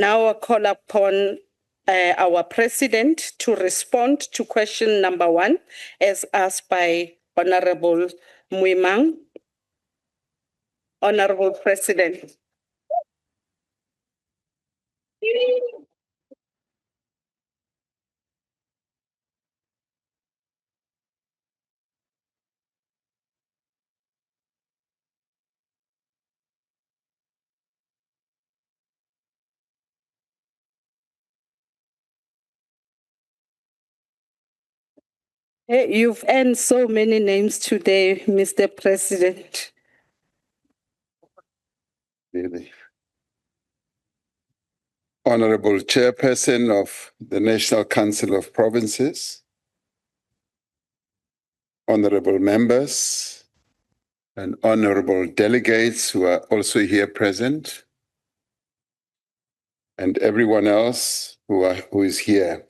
now call upon our President to respond to question number 1 as asked by Honorable Muimang. Honorable President. Hey, you've earned so many names today, Mr. President. Really. Honorable Chairperson of the National Council of Provinces, honorable members, and honorable delegates who are also here present, and everyone else who is here.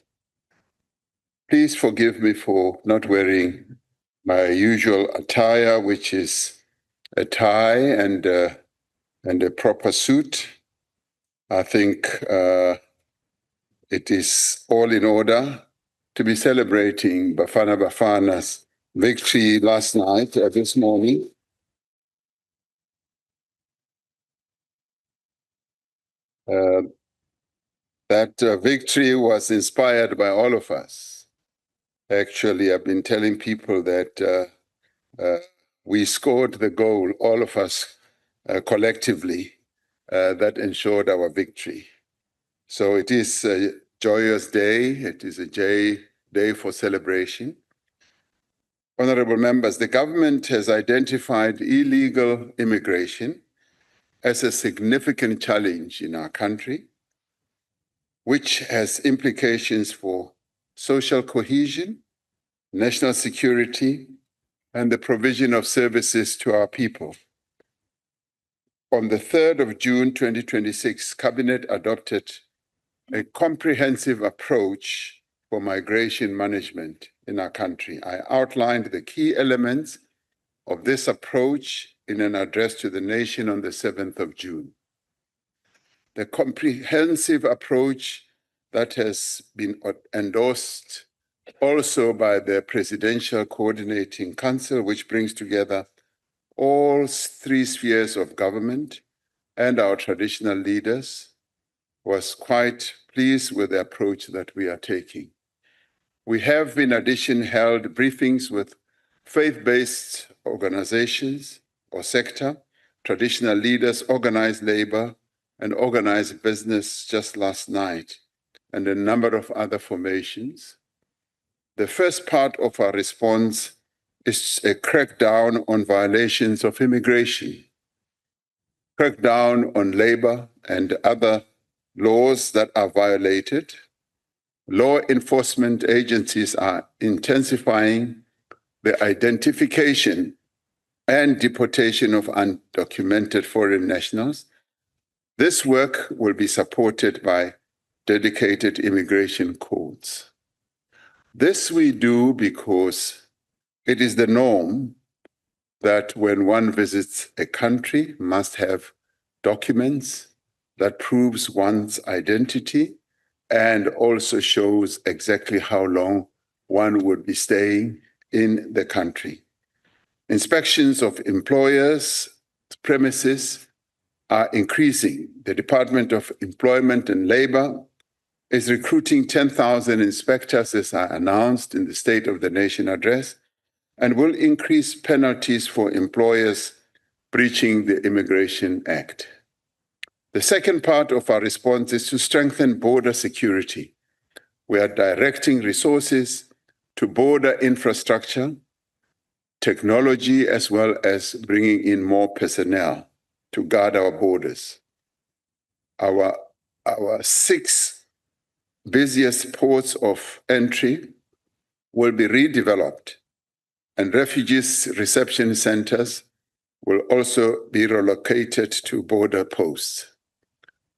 Please forgive me for not wearing my usual attire, which is a tie and a proper suit. I think it is all in order to be celebrating Bafana Bafana's victory last night, this morning. That victory was inspired by all of us. Actually, I've been telling people that we scored the goal, all of us collectively, that ensured our victory. So it is a joyous day. It is a day for celebration. Honorable members, the government has identified illegal immigration as a significant challenge in our country, which has implications for social cohesion, national security, and the provision of services to our people. On the 3rd of June 2026, Cabinet adopted a comprehensive approach for migration management in our country. I outlined the key elements of this approach in an address to the nation on the 7th of June. The comprehensive approach that has been endorsed also by the Presidential Coordinating Council, which brings together all 3 spheres of government and our traditional leaders, was quite pleased with the approach that we are taking. We have, in addition, held briefings with faith-based organizations or sector, traditional leaders, organized labor, and organized business just last night, and a number of other formations. The first part of our response is a crackdown on violations of immigration, crackdown on labor and other laws that are violated. Law enforcement agencies are intensifying the identification and deportation of undocumented foreign nationals. This work will be supported by dedicated immigration courts. This we do because it is the norm that when one visits a country, must have documents that proves one's identity and also shows exactly how long one would be staying in the country. Inspections of employers' premises are increasing. The Department of Employment and Labor is recruiting 10,000 inspectors, as I announced in the State of the Nation address, and will increase penalties for employers breaching the Immigration Act. The second part of our response is to strengthen border security. We are directing resources to border infrastructure, technology, as well as bringing in more personnel to guard our borders. Our 6 busiest ports of entry will be redeveloped, and refugees reception centers will also be relocated to border posts.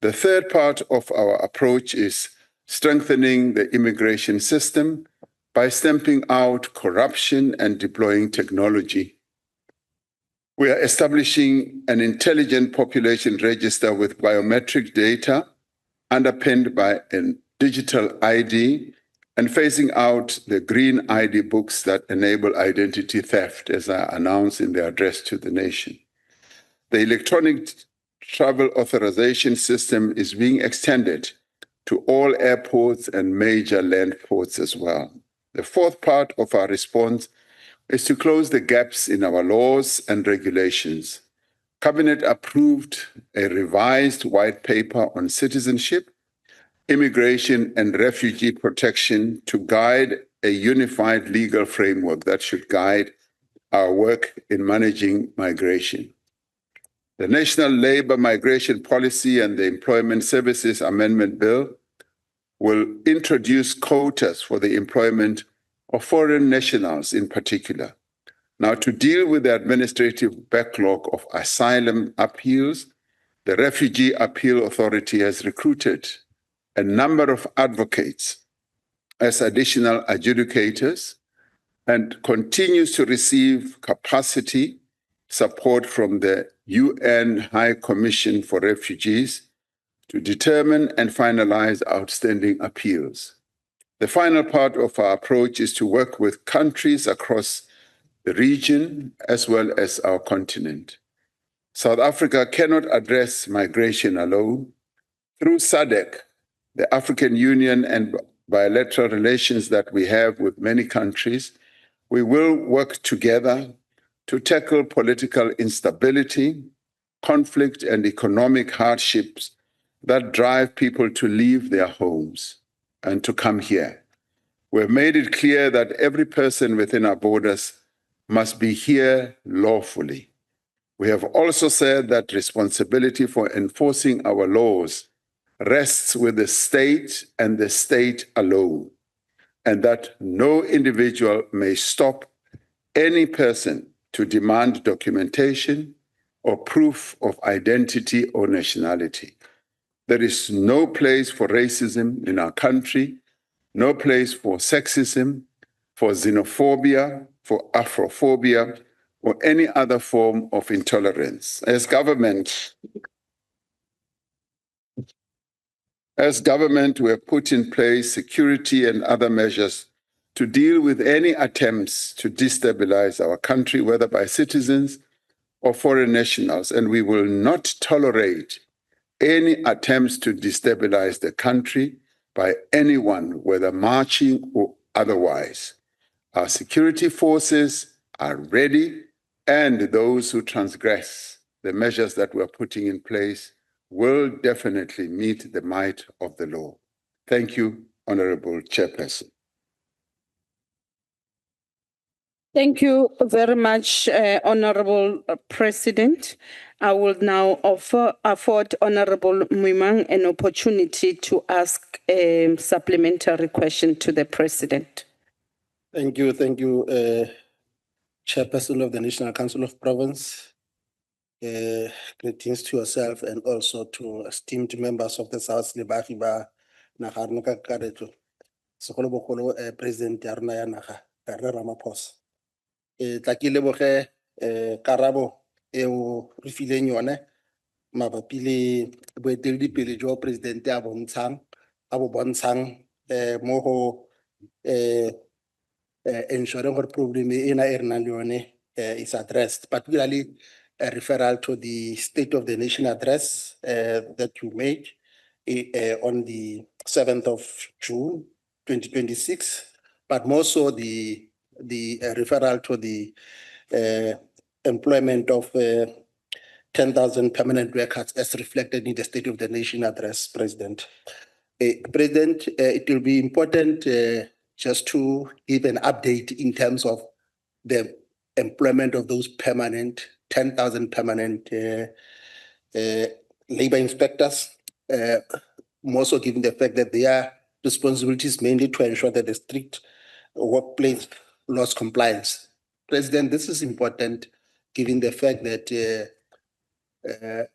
The third part of our approach is strengthening the immigration system by stamping out corruption and deploying technology. We are establishing an intelligent population register with biometric data underpinned by a digital ID, and phasing out the green ID books that enable identity theft, as I announced in the address to the nation. The electronic travel authorization system is being extended to all airports and major land ports as well. The fourth part of our response is to close the gaps in our laws and regulations. Cabinet approved a revised white paper on citizenship, immigration, and refugee protection to guide a unified legal framework that should guide our work in managing migration. The National Labour Migration Policy and the Employment Services Amendment Bill will introduce quotas for the employment of foreign nationals in particular. Now, to deal with the administrative backlog of asylum appeals, the Refugee Appeal Authority has recruited a number of advocates as additional adjudicators and continues to receive capacity support from the UN High Commission for Refugees to determine and finalize outstanding appeals. The final part of our approach is to work with countries across the region as well as our continent. South Africa cannot address migration alone. Through SADC, the African Union, and bilateral relations that we have with many countries, we will work together to tackle political instability, conflict, and economic hardships that drive people to leave their homes and to come here. We've made it clear that every person within our borders must be here lawfully. We have also said that responsibility for enforcing our laws rests with the state and the state alone, and that no individual may stop any person to demand documentation or proof of identity or nationality. There is no place for racism in our country, no place for sexism, for xenophobia, for Afrophobia, or any other form of intolerance. As government, we have put in place security and other measures to deal with any attempts to destabilize our country, whether by citizens or foreign nationals, and we will not tolerate any attempts to destabilize the country by anyone, whether marching or otherwise. Our security forces are ready, and those who transgress the measures that we're putting in place will definitely meet the might of the law. Thank you, Honorable Chairperson. Thank you very much, Honorable President. I will now afford Honorable Mwimang an opportunity to ask a supplementary question to the President. Thank you, Chairperson of the National Council of Province. Greetings to yourself and also to esteemed members of the South Lebahi ba naga rena ka kakaretso. Segolobogolo President ya rena ya naga, Cyril Ramaphosa. Tla ke leboge karabo eo re fileng yone mabapi le boeteledipele jo Presidente a bo bontshang mo go ensuring gore problem ena e re nang le yone is addressed, particularly a referral to the State of the Nation address that you made on the 7th of June, 2026, but more so the referral to the employment of 10,000 permanent workers as reflected in the State of the Nation address, President. President, it will be important just to give an update in terms of the employment of those 10,000 permanent labor inspectors, more so given the fact that their responsibility is mainly to ensure that the strict workplace laws compliance. President, this is important given the fact that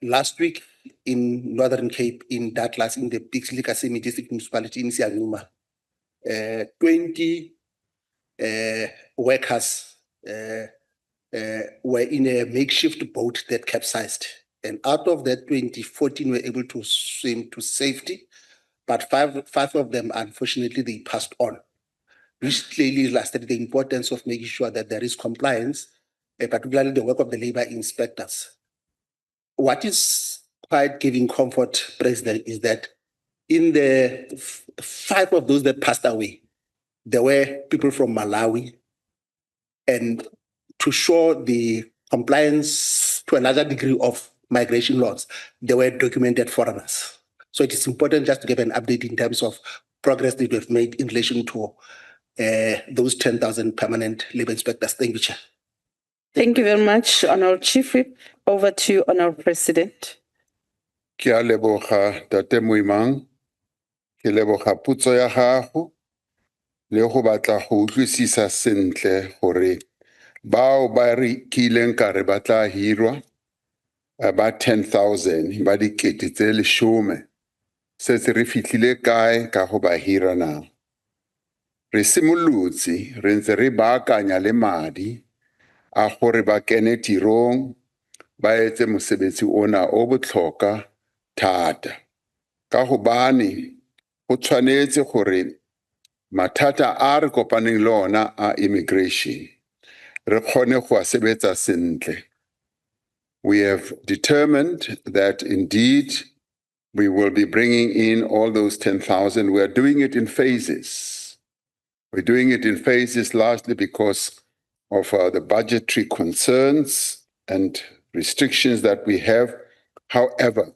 last week in Northern Cape, in Douglas, in the Pixley Kasemi District Municipality in Siaguma, 20 workers were in a makeshift boat that capsized. And out of that 20, 14 were able to swim to safety. but five of them, unfortunately, they passed on, which clearly illustrated the importance of making sure that there is compliance, particularly the work of the labor inspectors. What is quite giving comfort, President, is that in the five of those that passed away, there were people from Malawi, and to show the compliance to a larger degree of migration laws, they were documented foreigners. So it is important just to give an update in terms of progress that we have made in relation to those 10,000 permanent labor inspectors. Thank you, Chair. Thank you very much, Honorable Chief Whip. Over to you, Honorable President. Ke a leboga Tate Moimang, ke leboga potso ya gago le go batla go utlwisisa sentle gore bao ba re kileng ka re ba tla hirwa ba 10,000 ba dikete tse 10 setse re fitlhile kae ka go ba hira na. Re simolotse re ntse re baakanya le madi a gore ba kene tirong ba etse mosebetsi ona o botlhokwa thata ka gobane go tshwanetse gore mathata a re kopaneng le ona a immigration re kgone go a sebetsa sentle. We have determined that indeed we will be bringing in all those 10,000. We are doing it in phases. We're doing it in phases largely because of the budgetary concerns and restrictions that we have. However,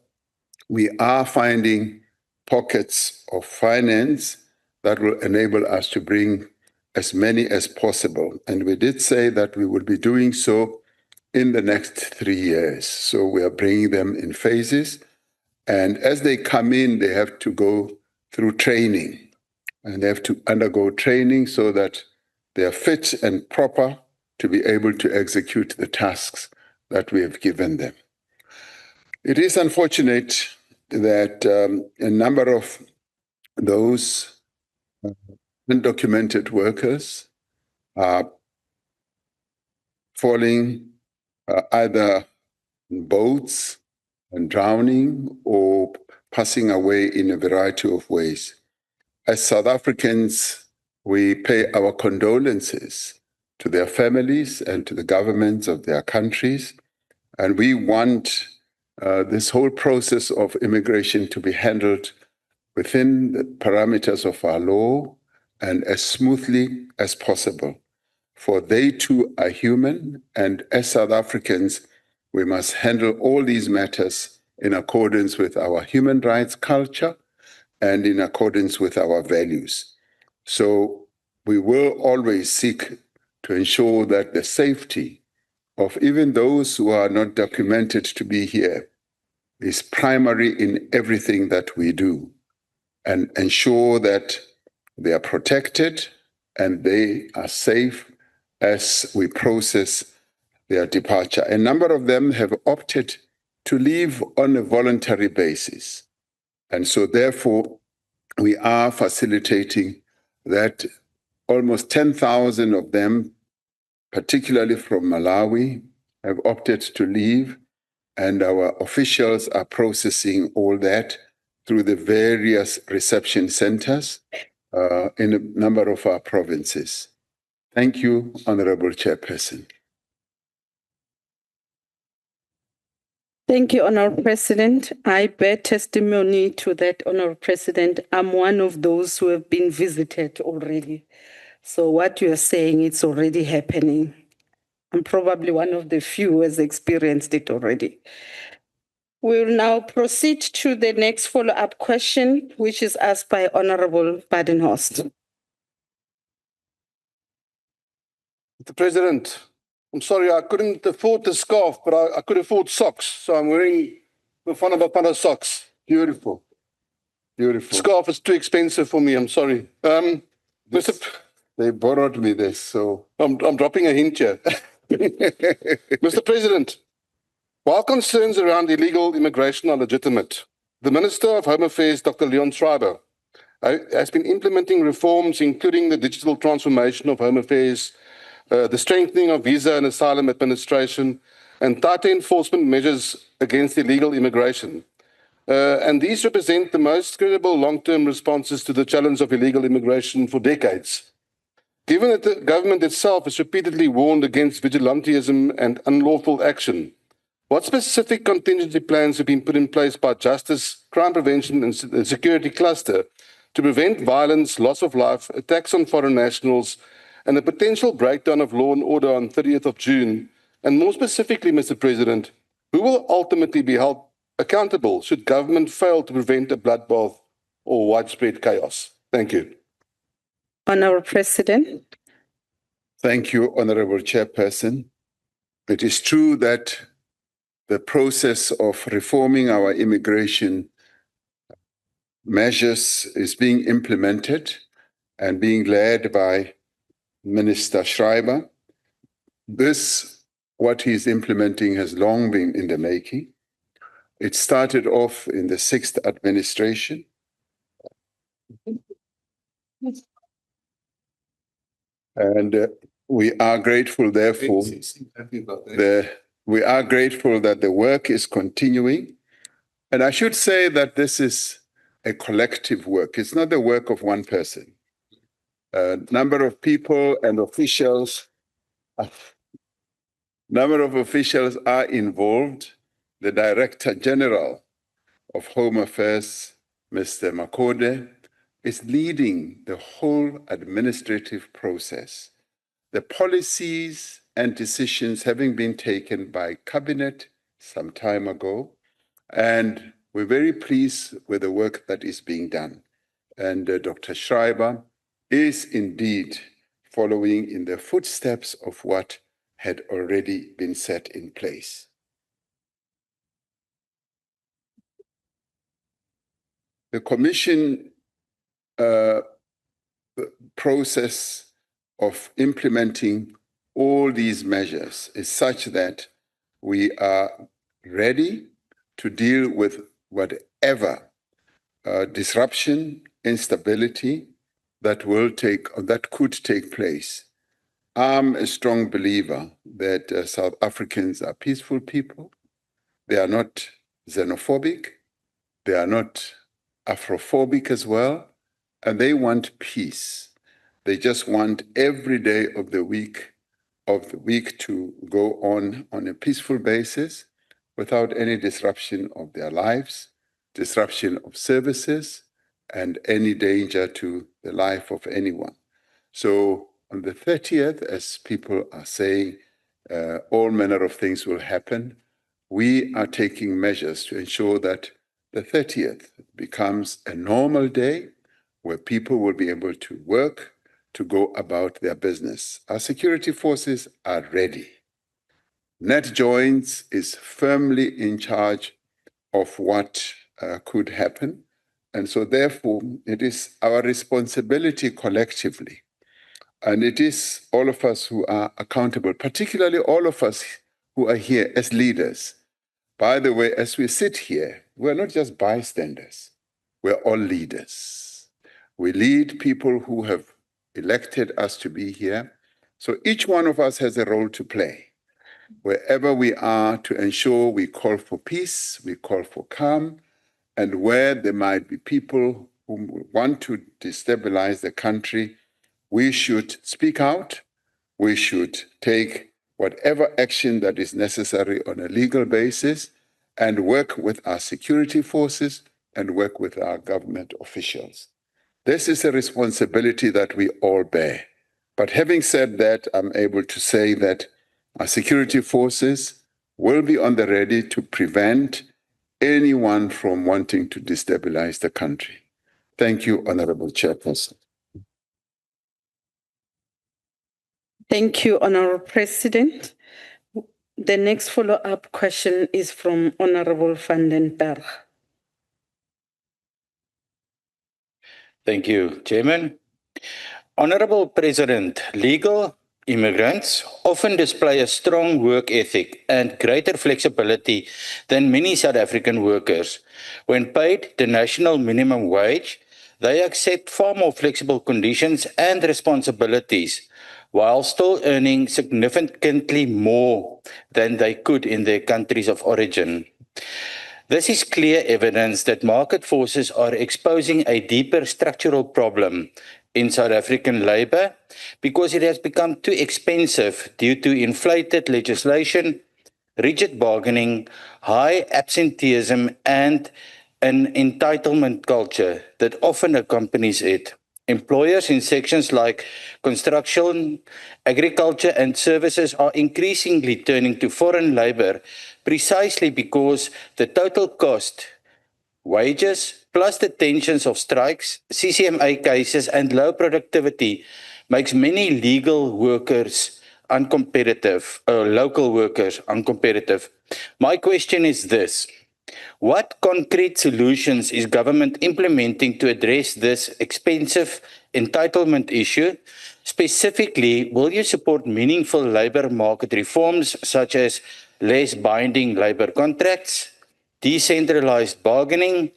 we are finding pockets of finance that will enable us to bring as many as possible. And we did say that we will be doing so in the next 3 years. So we are bringing them in phases. And as they come in, they have to go through training. And they have to undergo training so that they are fit and proper to be able to execute the tasks that we have given them. It is unfortunate that a number of those undocumented workers are falling either in boats and drowning or passing away in a variety of ways. As South Africans, we pay our condolences to their families and to the governments of their countries, and we want this whole process of immigration to be handled within the parameters of our law and as smoothly as possible. For they too are human, and as South Africans, we must handle all these matters in accordance with our human rights culture and in accordance with our values. So we will always seek to ensure that the safety of even those who are not documented to be here is primary in everything that we do, and ensure that they are protected and they are safe as we process their departure. A number of them have opted to leave on a voluntary basis. And so therefore, we are facilitating that. Almost 10,000 of them, particularly from Malawi, have opted to leave, and our officials are processing all that through the various reception centers in a number of our provinces. Thank you, Honorable Chairperson. Thank you, Honorable President. I bear testimony to that, Honorable President. I'm one of those who have been visited already. So what you are saying, it's already happening. I'm probably one of the few who has experienced it already. We'll now proceed to the next follow-up question, which is asked by Honorable Badenhorst. Mr. President, I'm sorry, I couldn't afford the scarf, but I could afford socks. So I'm wearing Bafana socks. Beautiful. Beautiful. Scarf is too expensive for me, I'm sorry. They borrowed me this, so. I'm dropping a hint here. Mr. President, while concerns around illegal immigration are legitimate, the Minister of Home Affairs, Dr. Leon Schreiber, has been implementing reforms, including the digital transformation of Home Affairs, the strengthening of visa and asylum administration, and tighter enforcement measures against illegal immigration. and these represent the most credible long-term responses to the challenge of illegal immigration for decades. Given that the government itself has repeatedly warned against vigilantism and unlawful action, what specific contingency plans have been put in place by Justice, Crime Prevention and Security Cluster to prevent violence, loss of life, attacks on foreign nationals, and a potential breakdown of law and order on 30th of June? And more specifically, Mr. President, who will ultimately be held accountable should government fail to prevent a bloodbath or widespread chaos? Thank you. Honorable President. Thank you, Honorable Chairperson. It is true that the process of reforming our immigration measures is being implemented and being led by Minister Schreiber. What he's implementing has long been in the making. It started off in the 6th administration. And we are grateful, therefore, we are grateful that the work is continuing. And I should say that this is a collective work. It's not the work of one person. A number of people and officials are involved. The Director General of Home Affairs, Mr. Makode, is leading the whole administrative process. The policies and decisions having been taken by Cabinet some time ago, and we're very pleased with the work that is being done. And Dr. Schreiber is indeed following in the footsteps of what had already been set in place. The Commission process of implementing all these measures is such that we are ready to deal with whatever disruption, instability that could take place. I'm a strong believer that South Africans are peaceful people. They are not xenophobic. They are not Afrophobic as well. And they want peace. They just want every day of the week to go on a peaceful basis without any disruption of their lives, disruption of services, and any danger to the life of anyone. So on the 30th, as people are saying, all manner of things will happen. We are taking measures to ensure that the 30th becomes a normal day where people will be able to work, to go about their business. Our security forces are ready. Net Joins is firmly in charge of what could happen. And so therefore, it is our responsibility collectively. And it is all of us who are accountable, particularly all of us who are here as leaders. By the way, as we sit here, we're not just bystanders. We're all leaders. We lead people who have elected us to be here. So each one of us has a role to play. Wherever we are, to ensure we call for peace, we call for calm, and where there might be people who want to destabilize the country, we should speak out. We should take whatever action that is necessary on a legal basis and work with our security forces and work with our government officials. This is a responsibility that we all bear. But having said that, I'm able to say that our security forces will be on the ready to prevent anyone from wanting to destabilize the country. Thank you, Honorable Chairperson. Thank you, Honorable President. The next follow-up question is from Honorable van den Berg. Thank you, Chairman. Honorable President, legal immigrants often display a strong work ethic and greater flexibility than many South African workers. When paid the national minimum wage, they accept far more flexible conditions and responsibilities while still earning significantly more than they could in their countries of origin. This is clear evidence that market forces are exposing a deeper structural problem in South African labour because it has become too expensive due to inflated legislation, rigid bargaining, high absenteeism, and an entitlement culture that often accompanies it. Employers in sections like construction, agriculture, and services are increasingly turning to foreign labour precisely because the total cost, wages, plus the tensions of strikes, CCMA cases, and low productivity makes many legal workers uncompetitive, local workers uncompetitive. My question is this. What concrete solutions is government implementing to address this expensive entitlement issue? Specifically, will you support meaningful labour market reforms such as less binding labour contracts, decentralized bargaining,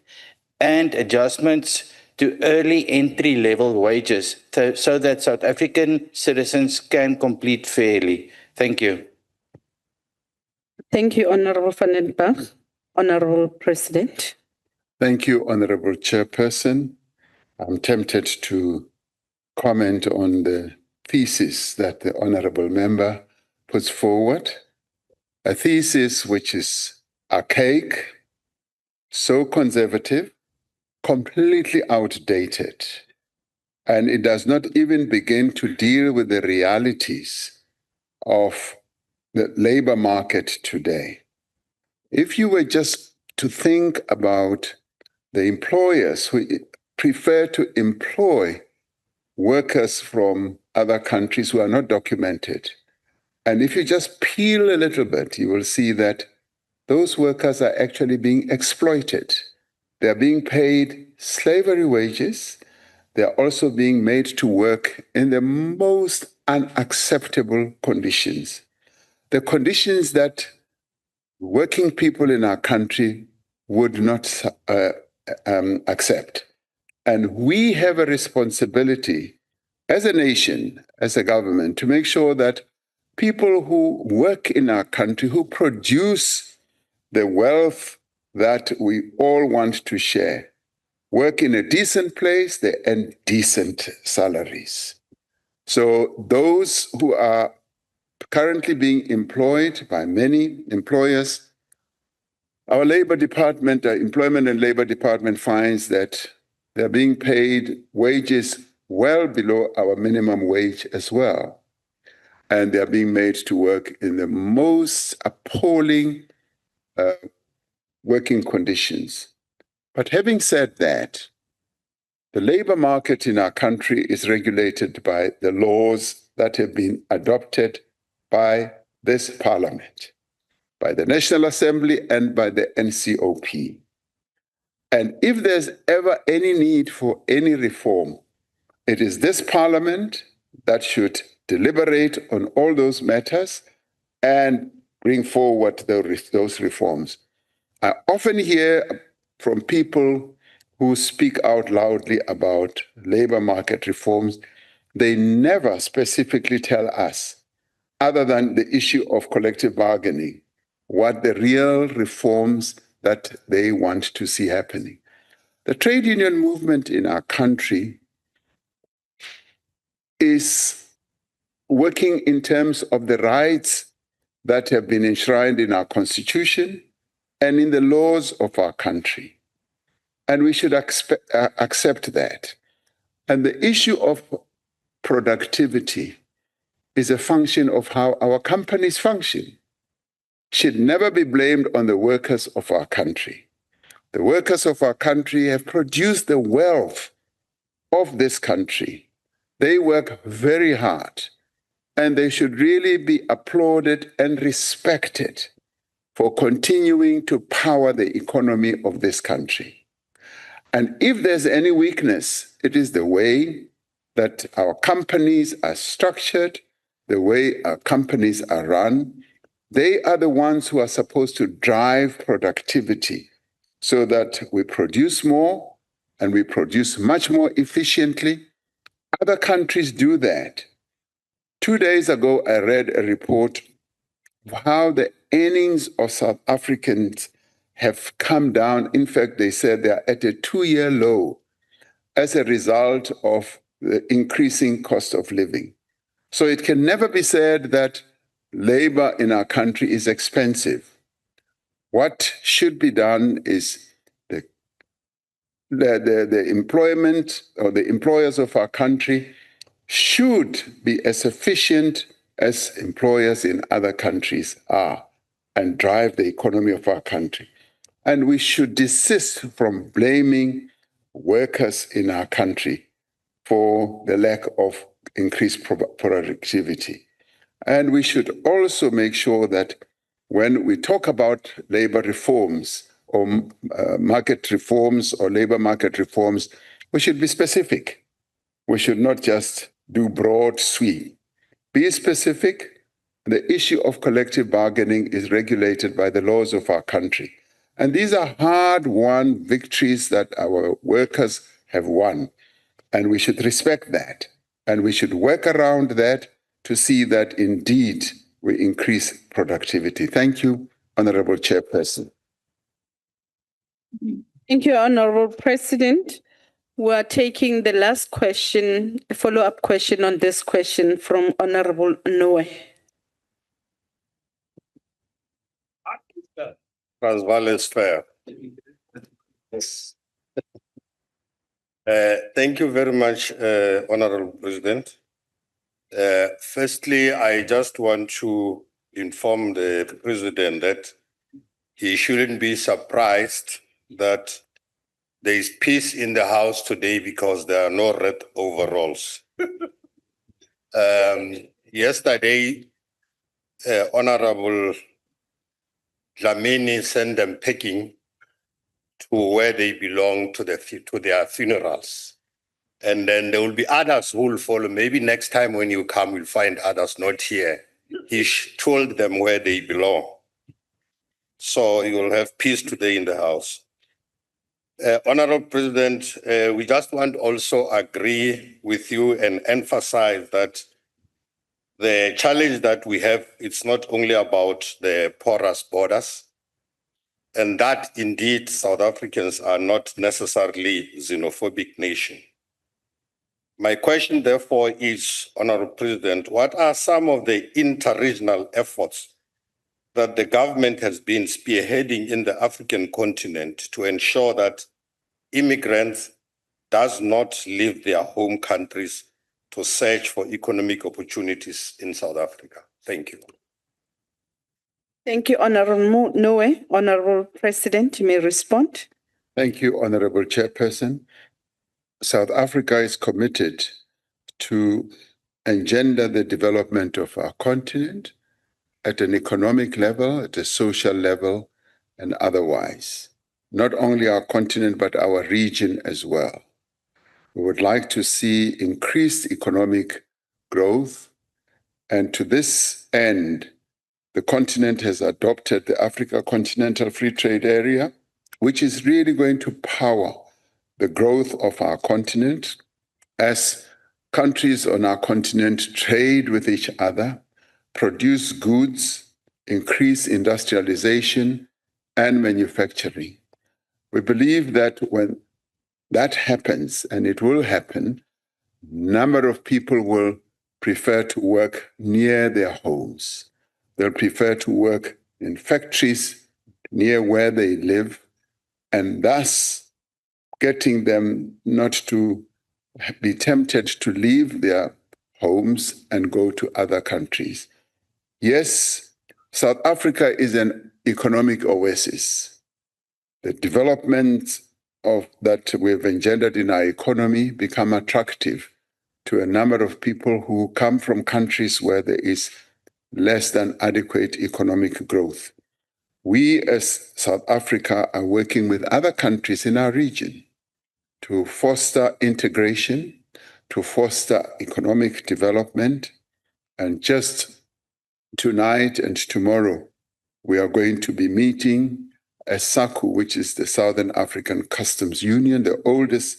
and adjustments to early entry-level wages so that South African citizens can compete fairly? Thank you. Thank you, Honorable Van den Berg. Honorable President. Thank you, Honorable Chairperson. I'm tempted to comment on the thesis that the Honorable Member puts forward, a thesis which is archaic, so conservative, completely outdated, and it does not even begin to deal with the realities of the labor market today. If you were just to think about the employers who prefer to employ workers from other countries who are not documented, and if you just peel a little bit, you will see that those workers are actually being exploited. They're being paid slavery wages. They're also being made to work in the most unacceptable conditions. The conditions that working people in our country would not accept. And we have a responsibility as a nation, as a government, to make sure that people who work in our country, who produce the wealth that we all want to share, work in a decent place, they earn decent salaries. So those who are currently being employed by many employers, our Labor Department, Employment and Labor Department finds that they're being paid wages well below our minimum wage as well. And they're being made to work in the most appalling working conditions. But having said that, the labor market in our country is regulated by the laws that have been adopted by this parliament, by the National Assembly and by the NCOP. And if there's ever any need for any reform, it is this parliament that should deliberate on all those matters and bring forward those reforms. I often hear from people who speak out loudly about labor market reforms. They never specifically tell us, other than the issue of collective bargaining, what the real reforms that they want to see happening. The trade union movement in our country is working in terms of the rights that have been enshrined in our Constitution and in the laws of our country. And we should accept that. And the issue of productivity is a function of how our companies function. Should never be blamed on the workers of our country. The workers of our country have produced the wealth of this country. They work very hard, and they should really be applauded and respected for continuing to power the economy of this country. And if there's any weakness, it is the way that our companies are structured, the way our companies are run. They are the ones who are supposed to drive productivity so that we produce more and we produce much more efficiently. Other countries do that. 2 days ago, I read a report of how the earnings of South Africans have come down. In fact, they said they are at a 2-year low as a result of the increasing cost of living. So it can never be said that labor in our country is expensive. What should be done is the employment or the employers of our country should be as efficient as employers in other countries are and drive the economy of our country. And we should desist from blaming workers in our country for the lack of increased productivity. And we should also make sure that when we talk about labor reforms or market reforms or labor market reforms, we should be specific. We should not just do broad sweep. Be specific. The issue of collective bargaining is regulated by the laws of our country. And these are hard-won victories that our workers have won. And we should respect that. And we should work around that to see that indeed we increase productivity. Thank you, Honorable Chairperson. Thank you, Honorable President. We are taking the last question, a follow-up question on this question from Honorable Noe. Transvaal is fair. Yes. Thank you very much, Honorable President. Firstly, I just want to inform the President that he shouldn't be surprised that there is peace in the House today because there are no red overalls. Yesterday, Honorable Dlamini sent them packing to where they belong to their funerals. And then there will be others who will follow. Maybe next time when you come, you'll find others not here. He told them where they belong. So you will have peace today in the House. Honorable President, we just want to also agree with you and emphasize that the challenge that we have, it's not only about the porous borders, and that indeed South Africans are not necessarily a xenophobic nation. My question, therefore, is, Honorable President, what are some of the interregional efforts that the government has been spearheading in the African continent to ensure that immigrants does not leave their home countries to search for economic opportunities in South Africa? Thank you. Thank you, Honorable Noe. Honorable President, you may respond. Thank you, Honorable Chairperson. South Africa is committed to engender the development of our continent at an economic level, at a social level, and otherwise. Not only our continent, but our region as well. We would like to see increased economic growth, and to this end, the continent has adopted the Africa Continental Free Trade Area, which is really going to power the growth of our continent as countries on our continent trade with each other, produce goods, increase industrialization and manufacturing. We believe that when that happens, and it will happen, a number of people will prefer to work near their homes. They'll prefer to work in factories near where they live, and thus getting them not to be tempted to leave their homes and go to other countries. Yes, South Africa is an economic oasis. The development of that we've engendered in our economy become attractive to a number of people who come from countries where there is less than adequate economic growth. We as South Africa are working with other countries in our region to foster integration, to foster economic development. And just tonight and tomorrow, we are going to be meeting at SACU, which is the Southern African Customs Union, the oldest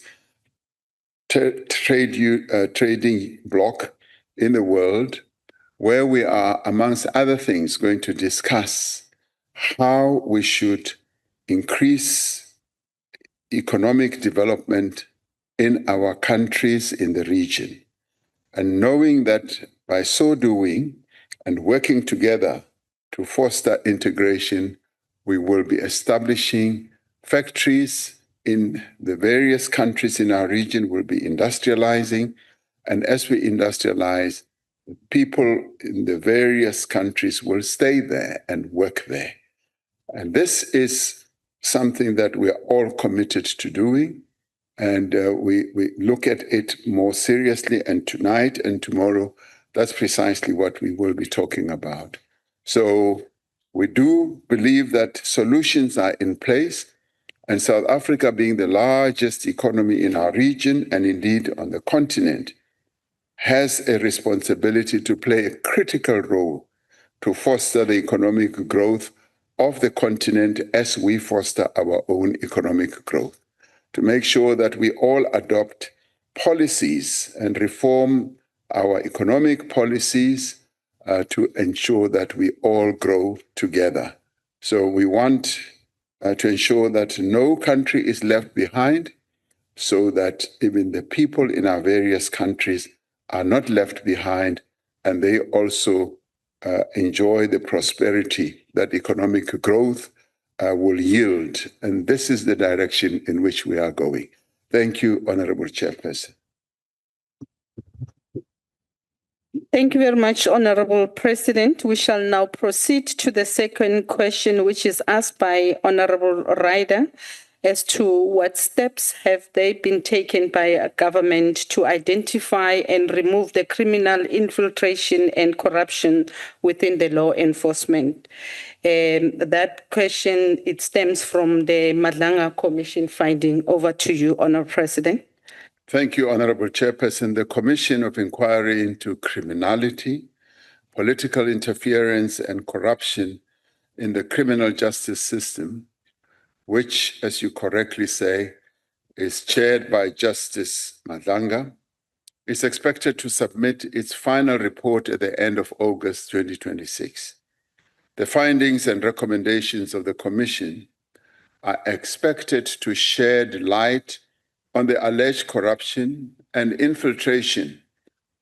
trading bloc in the world, where we are, amongst other things, going to discuss how we should increase economic development in our countries in the region. And knowing that by so doing and working together to foster integration, we will be establishing factories in the various countries in our region, will be industrializing. And as we industrialize, people in the various countries will stay there and work there. And this is something that we are all committed to doing. And we look at it more seriously. And tonight and tomorrow, that's precisely what we will be talking about. So we do believe that solutions are in place. And South Africa, being the largest economy in our region and indeed on the continent, has a responsibility to play a critical role to foster the economic growth of the continent as we foster our own economic growth, to make sure that we all adopt policies and reform our economic policies to ensure that we all grow together. So we want to ensure that no country is left behind, so that even the people in our various countries are not left behind, and they also enjoy the prosperity that economic growth will yield. And this is the direction in which we are going. Thank you, Honorable Chairperson. Thank you very much, Honorable President. We shall now proceed to the second question, which is asked by Honorable Ryder, as to what steps have they been taken by a government to identify and remove the criminal infiltration and corruption within the law enforcement. That question, it stems from the Madlanga Commission finding. Over to you, Honorable President. Thank you, Honorable Chairperson. The Commission of Inquiry into Criminality, Political Interference and Corruption in the Criminal Justice System, which, as you correctly say, is chaired by Justice Madlanga, is expected to submit its final report at the end of August 2026. The findings and recommendations of the Commission are expected to shed light on the alleged corruption and infiltration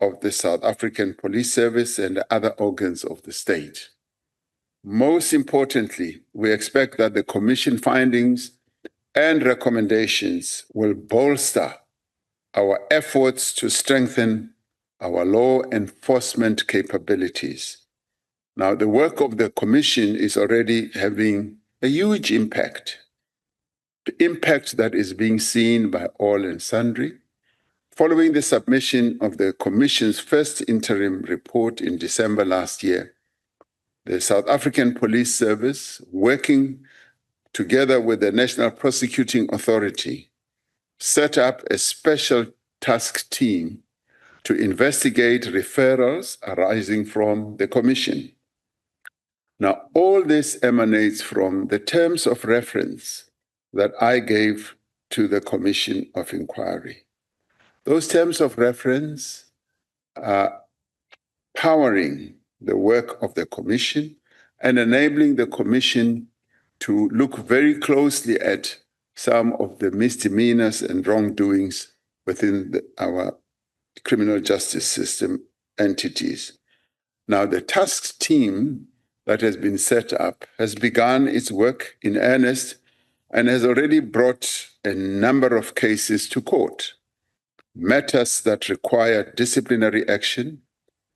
of the South African Police Service and other organs of the state. Most importantly, we expect that the Commission findings and recommendations will bolster our efforts to strengthen our law enforcement capabilities. Now, the work of the Commission is already having a huge impact, the impact that is being seen by all and sundry. Following the submission of the Commission's first interim report in December last year, the South African Police Service, working together with the National Prosecuting Authority, set up a special task team to investigate referrals arising from the Commission. Now, all this emanates from the terms of reference that I gave to the Commission of Inquiry. Those terms of reference are powering the work of the Commission and enabling the Commission to look very closely at some of the misdemeanors and wrongdoings within our criminal justice system entities. Now, the task team that has been set up has begun its work in earnest and has already brought a number of cases to court. Matters that require disciplinary action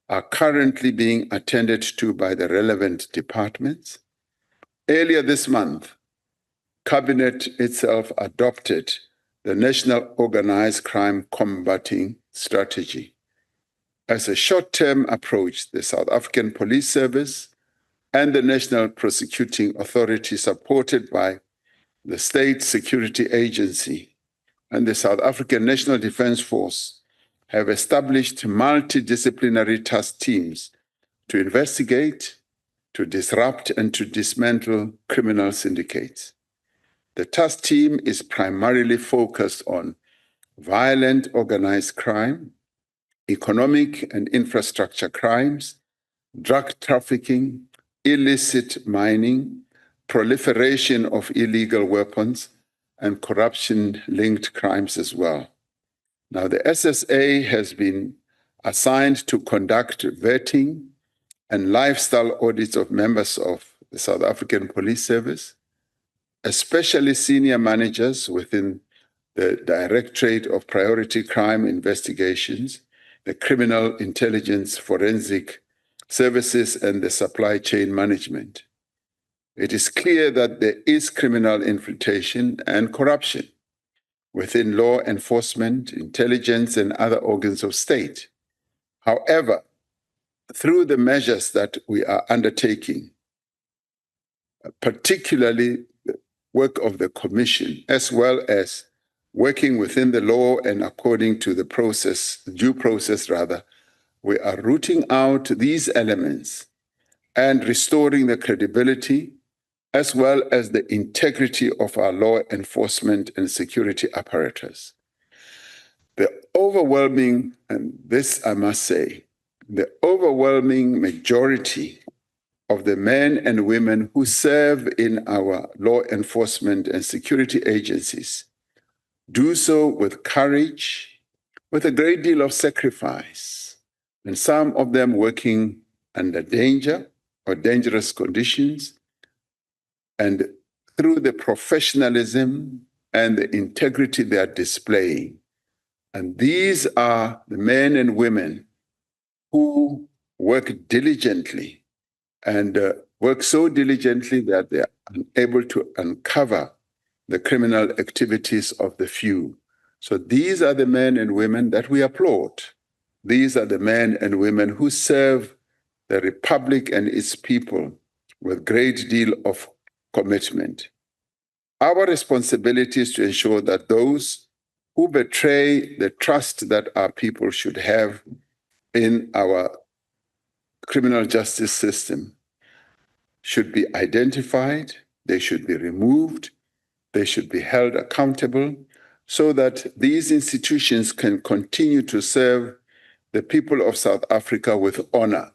are currently being attended to by the relevant departments. Earlier this month, Cabinet itself adopted the National Organized Crime Combating Strategy. As a short-term approach, the South African Police Service and the National Prosecuting Authority, supported by the State Security Agency and the South African National Defence Force, have established multidisciplinary task teams to investigate, to disrupt, and to dismantle criminal syndicates. The task team is primarily focused on violent organized crime, economic and infrastructure crimes, drug trafficking, illicit mining, proliferation of illegal weapons, and corruption-linked crimes as well. Now, the SSA has been assigned to conduct vetting and lifestyle audits of members of the South African Police Service, especially senior managers within the Directorate of Priority Crime Investigations, the Criminal Intelligence Forensic Services, and the Supply Chain Management. It is clear that there is criminal infiltration and corruption within law enforcement, intelligence, and other organs of state. However, through the measures that we are undertaking, particularly the work of the Commission, as well as working within the law and according to the process, due process rather, we are rooting out these elements and restoring the credibility as well as the integrity of our law enforcement and security apparatus. The overwhelming, and this I must say, the overwhelming majority of the men and women who serve in our law enforcement and security agencies do so with courage, with a great deal of sacrifice, and some of them working under danger or dangerous conditions, and through the professionalism and the integrity they are displaying. And these are the men and women who work diligently and work so diligently that they are unable to uncover the criminal activities of the few. So these are the men and women that we applaud. These are the men and women who serve the Republic and its people with great deal of commitment. Our responsibility is to ensure that those who betray the trust that our people should have in our criminal justice system should be identified, they should be removed, they should be held accountable so that these institutions can continue to serve the people of South Africa with honor.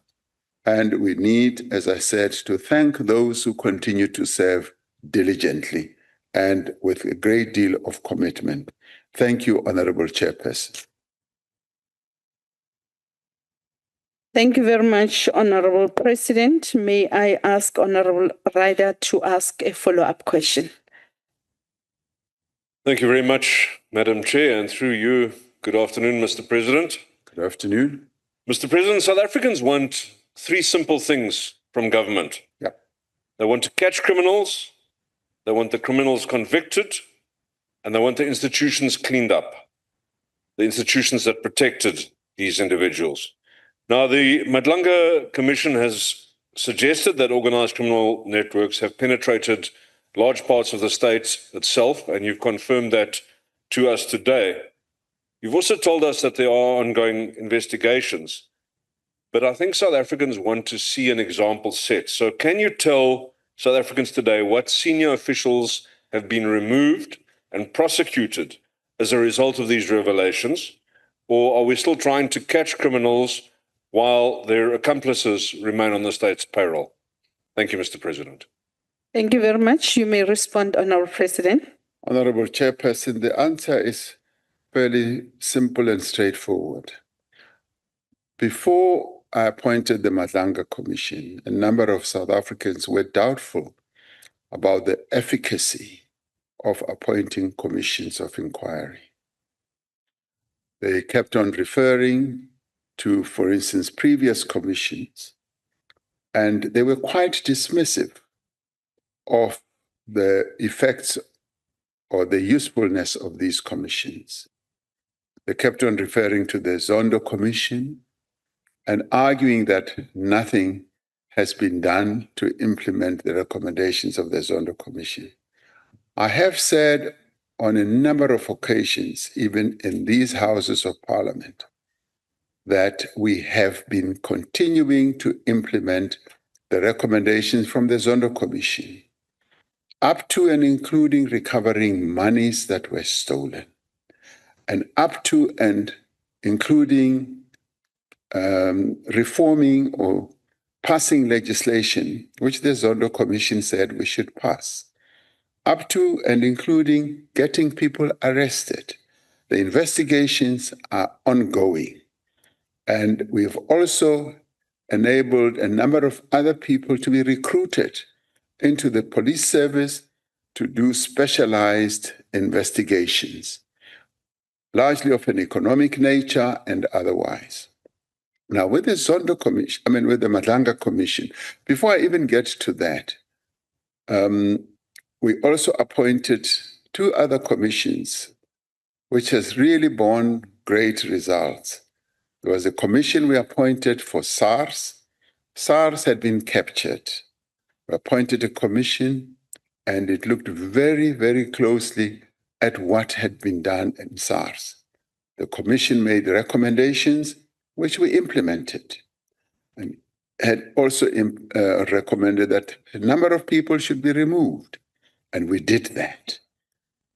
And we need, as I said, to thank those who continue to serve diligently and with a great deal of commitment. Thank you, Honorable Chairperson. Thank you very much, Honorable President. May I ask Honorable Ryder to ask a follow-up question? Thank you very much, Madam Chair, and through you, good afternoon, Mr. President. Good afternoon. Mr. President, South Africans want three simple things from government. Yeah. They want to catch criminals, they want the criminals convicted, and they want the institutions cleaned up, the institutions that protected these individuals. Now, the Madlanga Commission has suggested that organized criminal networks have penetrated large parts of the state itself, and you've confirmed that to us today. You've also told us that there are ongoing investigations, but I think South Africans want to see an example set. So can you tell South Africans today what senior officials have been removed and prosecuted as a result of these revelations? Or are we still trying to catch criminals while their accomplices remain on the state's payroll? Thank you, Mr. President. Thank you very much. You may respond, Honorable President. Honorable Chairperson, the answer is fairly simple and straightforward. Before I appointed the Madlanga Commission, a number of South Africans were doubtful about the efficacy of appointing commissions of inquiry. They kept on referring to, for instance, previous commissions, and they were quite dismissive of the effects or the usefulness of these commissions. They kept on referring to the Zondo Commission and arguing that nothing has been done to implement the recommendations of the Zondo Commission. I have said on a number of occasions, even in these houses of parliament, that we have been continuing to implement the recommendations from the Zondo Commission, up to and including recovering monies that were stolen, and up to and including reforming or passing legislation, which the Zondo Commission said we should pass, up to and including getting people arrested. The investigations are ongoing. And we've also enabled a number of other people to be recruited into the police service to do specialized investigations, largely of an economic nature and otherwise. Now, with the Zondo Commission, with the Madlanga Commission, before I even get to that, we also appointed 2 other commissions, which has really borne great results. There was a commission we appointed for SARS. SARS had been captured. We appointed a commission, and it looked very, very closely at what had been done in SARS. The commission made recommendations, which we implemented, and had also recommended that a number of people should be removed, and we did that.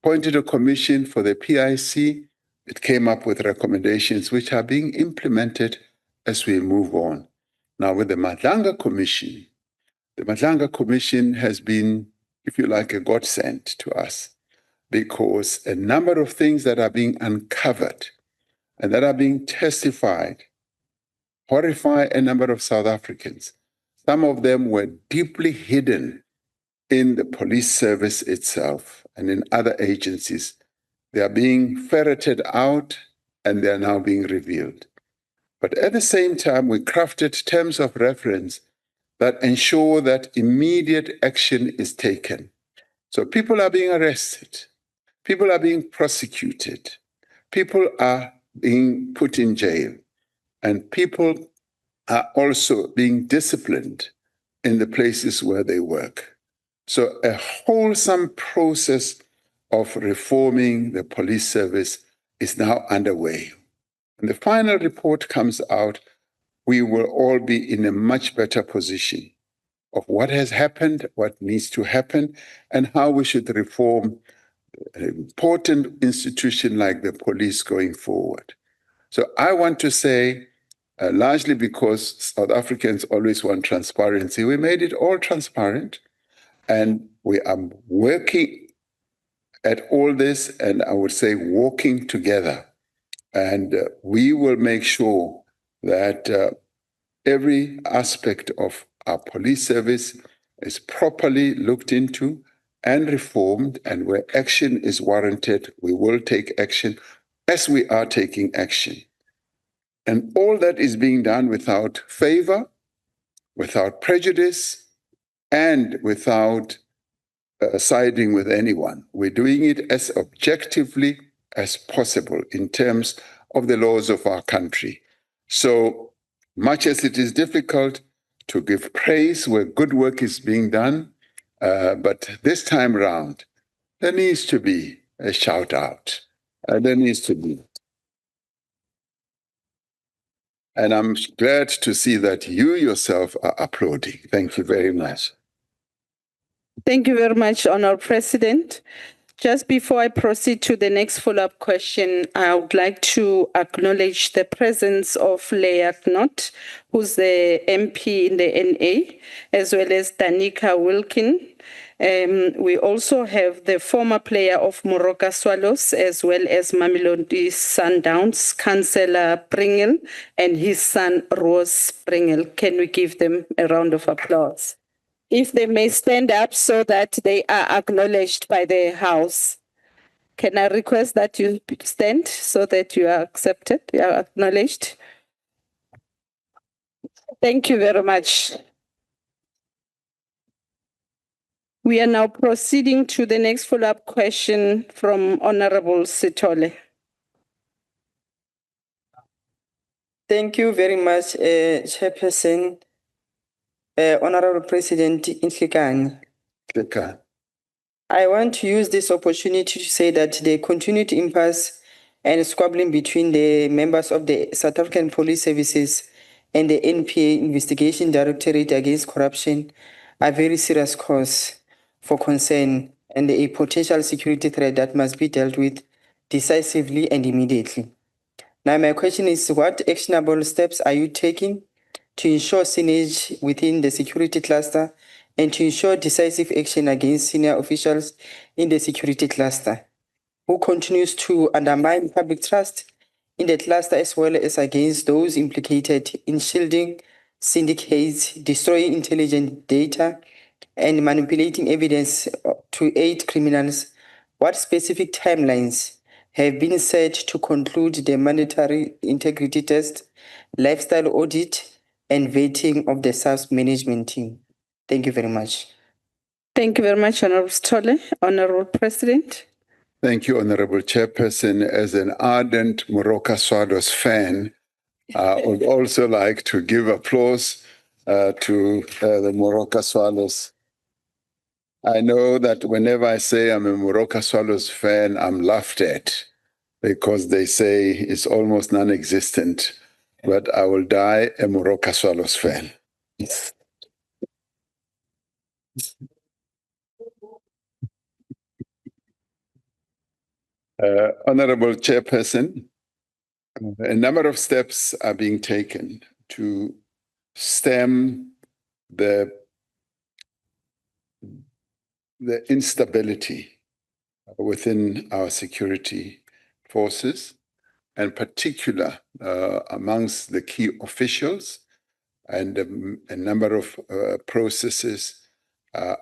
Appointed a commission for the PIC. It came up with recommendations which are being implemented as we move on. Now, with the Madlanga Commission has been, if you like, a godsend to us, because a number of things that are being uncovered and that are being testified horrify a number of South Africans. Some of them were deeply hidden in the police service itself and in other agencies. They are being ferreted out and they are now being revealed. But at the same time, we crafted terms of reference that ensure that immediate action is taken. So people are being arrested, people are being prosecuted, people are being put in jail, and people are also being disciplined in the places where they work. So a wholesome process of reforming the police service is now underway. When the final report comes out, we will all be in a much better position of what has happened, what needs to happen, and how we should reform an important institution like the police going forward. So I want to say, largely because South Africans always want transparency, we made it all transparent, and we are working at all this, and I would say walking together. And we will make sure that every aspect of our police service is properly looked into and reformed, and where action is warranted, we will take action as we are taking action. And all that is being done without favor, without prejudice, and without siding with anyone. We're doing it as objectively as possible in terms of the laws of our country. So much as it is difficult to give praise where good work is being done, but this time around, there needs to be a shout out. There needs to be. And I'm glad to see that you yourself are applauding. Thank you very much. Thank you very much, Honourable President. Just before I proceed to the next follow-up question, I would like to acknowledge the presence of Leah Knott, who's the MP in the NA, as well as Danica Wilkin. We also have the former player of Moroka Swallows, as well as Mamelodi Sundowns, Councillor Pringle, and his son, Rose Pringle. Can we give them a round of applause? If they may stand up so that they are acknowledged by the House. Can I request that you stand so that you are accepted, you are acknowledged? Thank you very much. We are now proceeding to the next follow-up question from Honorable Sithole. Thank you very much, Chairperson. Honorable President Nhlikani. I want to use this opportunity to say that the continued impasse and squabbling between the members of the South African Police Services and the NPA Investigation Directorate against Corruption are very serious cause for concern and a potential security threat that must be dealt with decisively and immediately. Now, my question is, what actionable steps are you taking to ensure synergy within the security cluster and to ensure decisive action against senior officials in the security cluster, who continues to undermine public trust in the cluster as well as against those implicated in shielding syndicates, destroying intelligent data, and manipulating evidence to aid criminals. What specific timelines have been set to conclude the mandatory integrity test, lifestyle audit, and vetting of the SARS management team? Thank you very much. Thank you very much, Honorable Stolle. Honorable President. Thank you, Honorable Chairperson. As an ardent Moroka Swados fan, I would also like to give applause to the Moroka Swallows. I know that whenever I say I'm a Moroka Swallows fan, I'm laughed at because they say it's almost non-existent, but I will die a Moroka Swallows fan. Honorable Chairperson, a number of steps are being taken to stem the instability within our security forces, and particular amongst the key officials, and a number of processes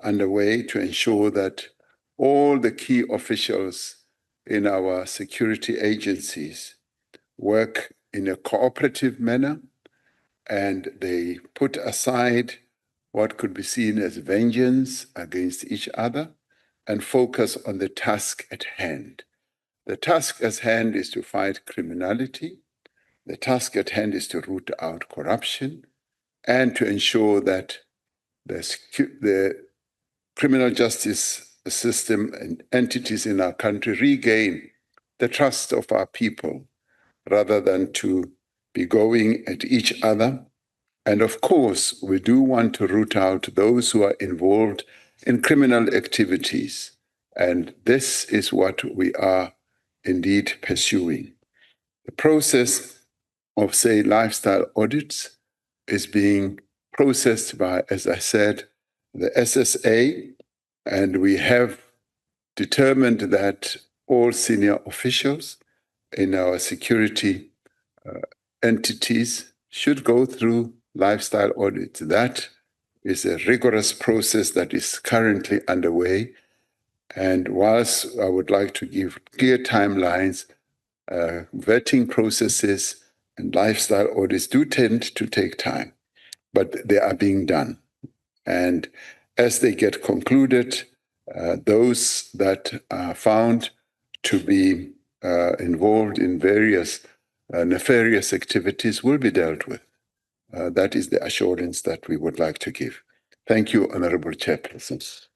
underway to ensure that all the key officials in our security agencies work in a cooperative manner, and they put aside what could be seen as vengeance against each other and focus on the task at hand. The task at hand is to fight criminality. The task at hand is to root out corruption and to ensure that the criminal justice system and entities in our country regain the trust of our people rather than to be going at each other. And of course, we do want to root out those who are involved in criminal activities. And this is what we are indeed pursuing. The process of, say, lifestyle audits is being processed by, as I said, the SSA, and we have determined that all senior officials in our security entities should go through lifestyle audits. That is a rigorous process that is currently underway. And whilst I would like to give clear timelines, vetting processes and lifestyle audits do tend to take time, but they are being done. And as they get concluded, those that are found to be involved in various nefarious activities will be dealt with. That is the assurance that we would like to give. Thank you, Honorable Chairpersons.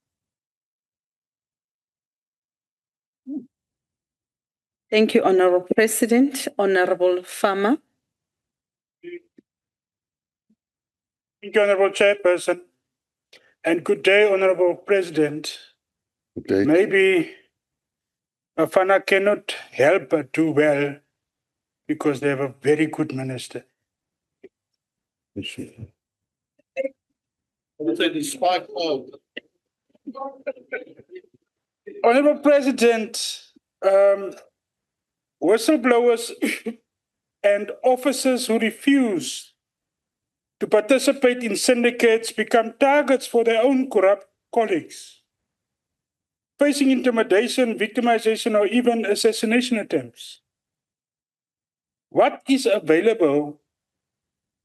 Thank you, Honorable President. Honorable Farmer. Thank you, Honorable Chairperson. And good day, Honorable President. Good day. Maybe Bafana cannot help but do well because they have a very good minister. Honorable President, whistleblowers and officers who refuse to participate in syndicates become targets for their own corrupt colleagues, facing intimidation, victimization, or even assassination attempts. What is available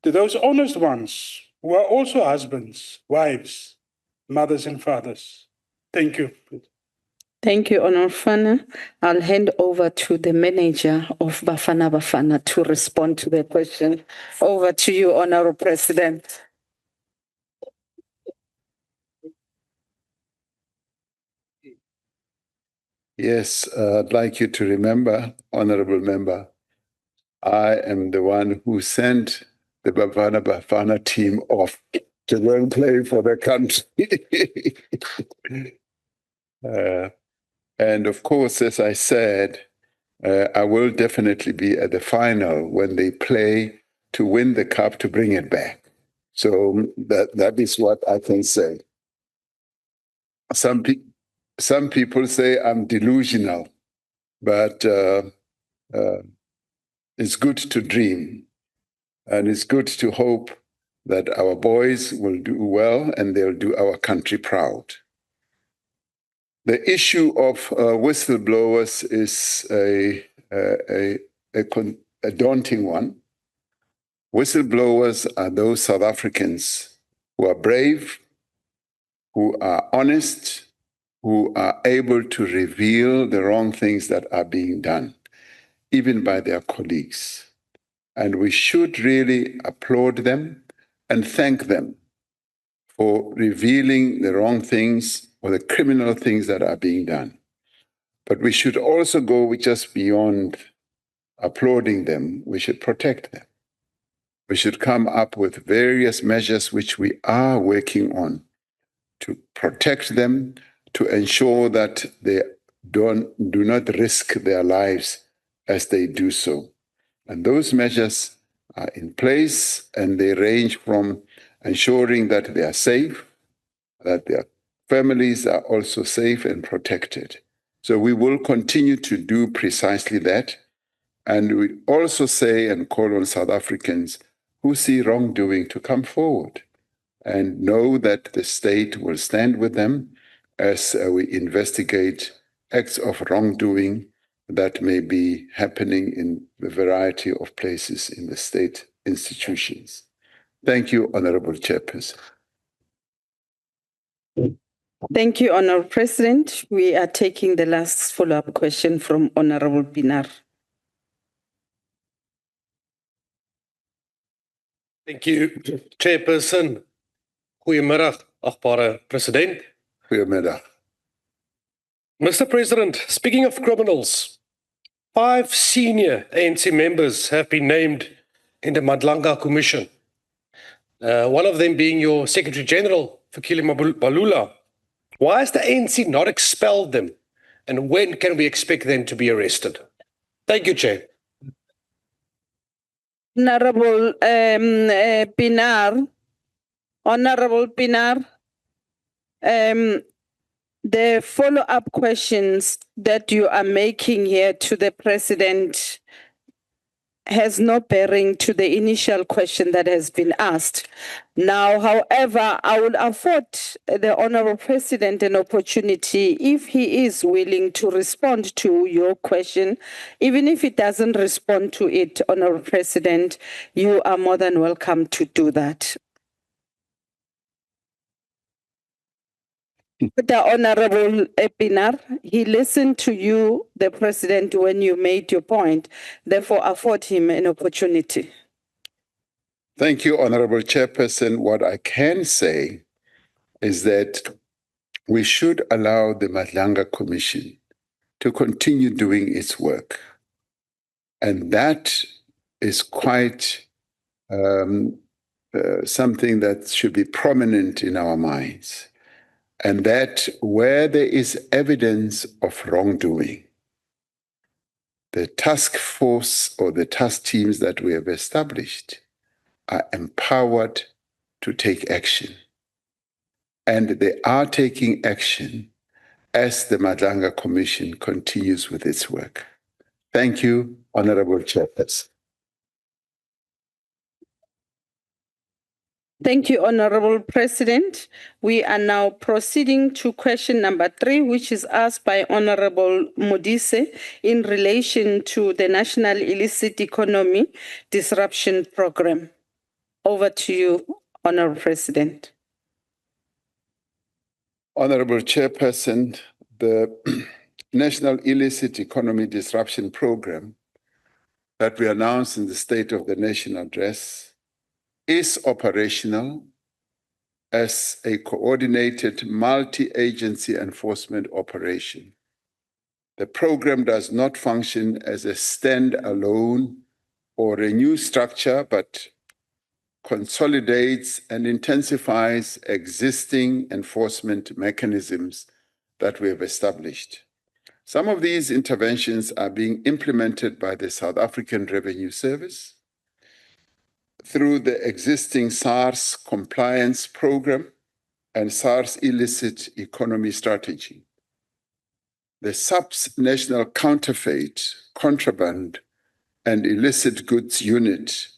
to those honest ones who are also husbands, wives, mothers, and fathers? Thank you. Thank you, Honorable Fana. I'll hand over to the manager of Bafana to respond to the question. Over to you, Honorable President. Yes, I'd like you to remember, Honorable Member, I am the one who sent the Bafana team off to go and play for the country. And of course, as I said, I will definitely be at the final when they play to win the cup to bring it back. So that is what I can say. Some people say I'm delusional, but it's good to dream, and it's good to hope that our boys will do well and they'll do our country proud. The issue of whistleblowers is a daunting one. Whistleblowers are those South Africans who are brave, who are honest, who are able to reveal the wrong things that are being done, even by their colleagues. And we should really applaud them and thank them for revealing the wrong things or the criminal things that are being done. But we should also go just beyond applauding them. We should protect them. We should come up with various measures which we are working on to protect them, to ensure that they do not risk their lives as they do so. And those measures are in place, and they range from ensuring that they are safe, that their families are also safe and protected. So we will continue to do precisely that. And we also say and call on South Africans who see wrongdoing to come forward and know that the state will stand with them as we investigate acts of wrongdoing that may be happening in a variety of places in the state institutions. Thank you, Honorable Chairperson. Thank you, Honorable President. We are taking the last follow-up question from Honorable Pinar. Thank you, Chairperson. Goeiemiddag, achtbare President. Goedemiddag. Mr. President, speaking of criminals, 5 senior ANC members have been named in the Madlanga Commission. One of them being your Secretary General, Fikile Mbalula. Why has the ANC not expelled them? And when can we expect them to be arrested? Thank you, Chair. Honorable Pinar, the follow-up questions that you are making here to the President has no bearing to the initial question that has been asked. Now, however, I will afford the Honorable President an opportunity, if he is willing to respond to your question, even if he doesn't respond to it, Honorable President, you are more than welcome to do that. The Honorable Pinar, he listened to you, the President, when you made your point. Therefore, afford him an opportunity. Thank you, Honorable Chairperson. What I can say is that we should allow the Madlanga Commission to continue doing its work. And that is quite something that should be prominent in our minds. And that where there is evidence of wrongdoing, the task force or the task teams that we have established are empowered to take action. And they are taking action as the Madlanga Commission continues with its work. Thank you, Honorable Chairperson. Thank you, Honorable President. We are now proceeding to question number 3, which is asked by Honorable Modise in relation to the National Illicit Economy Disruption Program. Over to you, Honorable President. Honorable Chairperson, the National Illicit Economy Disruption Program that we announced in the State of the Nation address is operational as a coordinated multi-agency enforcement operation. The program does not function as a stand-alone or a new structure, but consolidates and intensifies existing enforcement mechanisms that we have established. Some of these interventions are being implemented by the South African Revenue Service through the existing SARS compliance program and SARS illicit economy strategy. The SAPS National Counterfeit, Contraband, and Illicit Goods Unit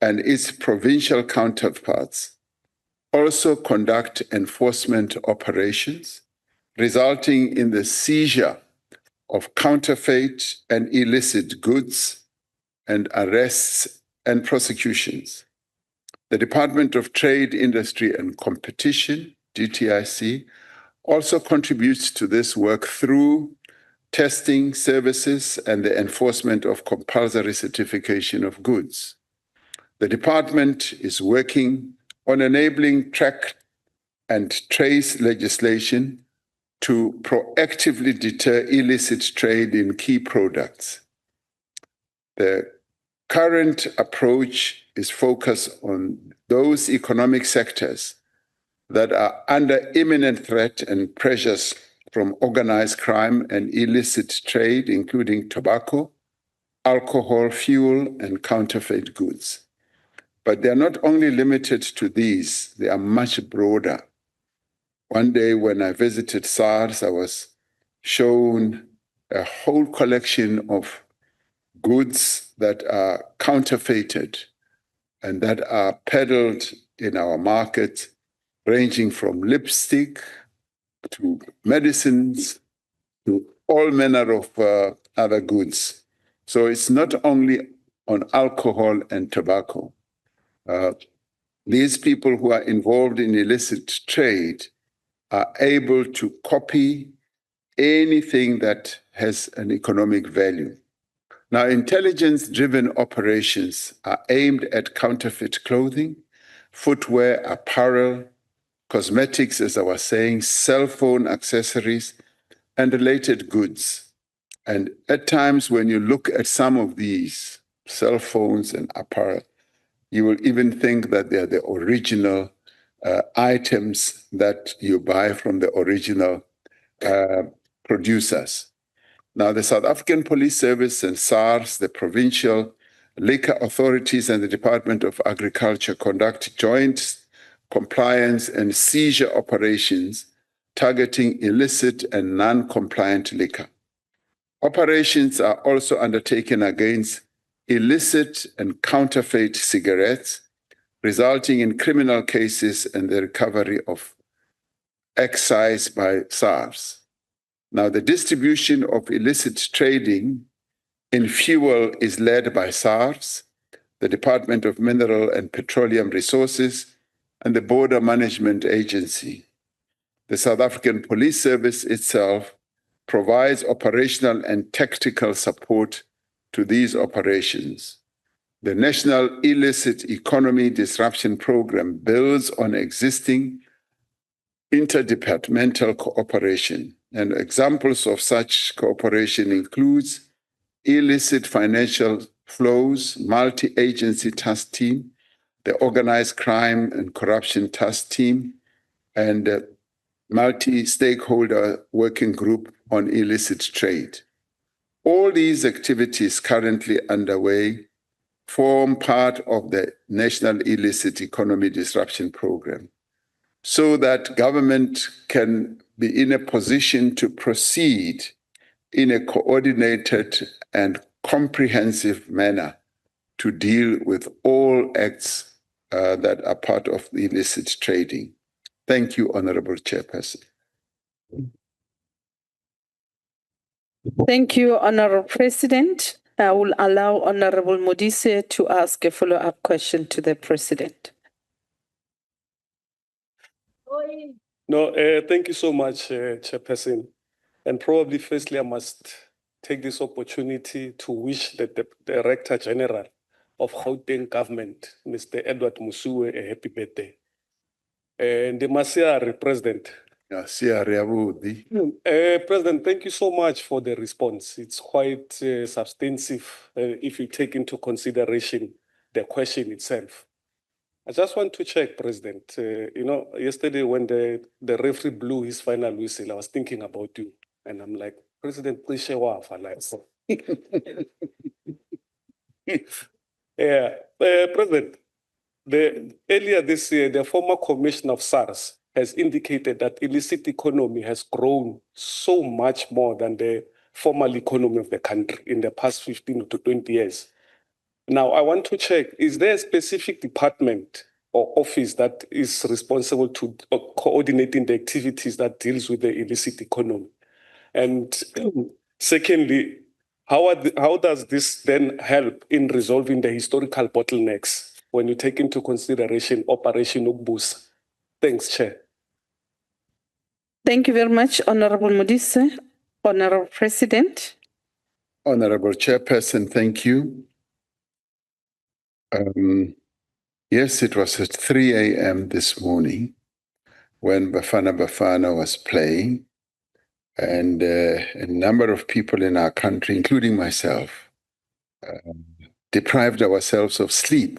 and its provincial counterparts also conduct enforcement operations, resulting in the seizure of counterfeit and illicit goods and arrests and prosecutions. The Department of Trade, Industry and Competition, DTIC, also contributes to this work through testing services and the enforcement of compulsory certification of goods. The department is working on enabling track and trace legislation to proactively deter illicit trade in key products. The current approach is focused on those economic sectors that are under imminent threat and pressures from organized crime and illicit trade, including tobacco, alcohol, fuel, and counterfeit goods. But they are not only limited to these, they are much broader. One day when I visited SARS, I was shown a whole collection of goods that are counterfeited and that are peddled in our market, ranging from lipstick to medicines to all manner of other goods. So it's not only on alcohol and tobacco. These people who are involved in illicit trade are able to copy anything that has an economic value. Now, intelligence-driven operations are aimed at counterfeit clothing, footwear, apparel, cosmetics, as I was saying, cell phone accessories, and related goods. And at times when you look at some of these cell phones and apparel, you will even think that they are the original items that you buy from the original producers. Now, the South African Police Service and SARS, the provincial liquor authorities, and the Department of Agriculture conduct joint compliance and seizure operations targeting illicit and non-compliant liquor. Operations are also undertaken against illicit and counterfeit cigarettes, resulting in criminal cases and the recovery of excise by SARS. Now, the distribution of illicit trading in fuel is led by SARS, the Department of Mineral and Petroleum Resources, and the Border Management Agency. The South African Police Service itself provides operational and tactical support to these operations. The National Illicit Economy Disruption Program builds on existing interdepartmental cooperation, and examples of such cooperation includes illicit financial flows, multi-agency task team, the Organized Crime and Corruption Task Team, and multi-stakeholder working group on illicit trade. All these activities currently underway form part of the National Illicit Economy Disruption Program, so that government can be in a position to proceed in a coordinated and comprehensive manner to deal with all acts that are part of the illicit trading. Thank you, Honorable Chairperson. Thank you, Honorable President. I will allow Honorable Modise to ask a follow-up question to the President. No, thank you so much, Chairperson. And probably firstly, I must take this opportunity to wish the Director General of Gauteng Government, Mr. Edward Musuwe, a happy birthday. And the Masiari President. President, thank you so much for the response. It's quite substantive if you take into consideration the question itself. I just want to check, President. Yesterday when the referee blew his final whistle, I was thinking about you. And I'm like, President, please share what I like. Yeah, President, Earlier this year, the former commissioner of SARS has indicated that illicit economy has grown so much more than the formal economy of the country in the past 15 to 20 years. Now, I want to check, is there a specific department or office that is responsible to coordinating the activities that deals with the illicit economy? And secondly, how does this then help in resolving the historical bottlenecks when you take into consideration Operation Ukbusa? Thanks, Chair. Thank you very much, Honorable Modise. Honorable President. Honorable Chairperson, thank you. Yes, it was at 3 a.m. this morning when Bafana Bafana was playing, and a number of people in our country, including myself, deprived ourselves of sleep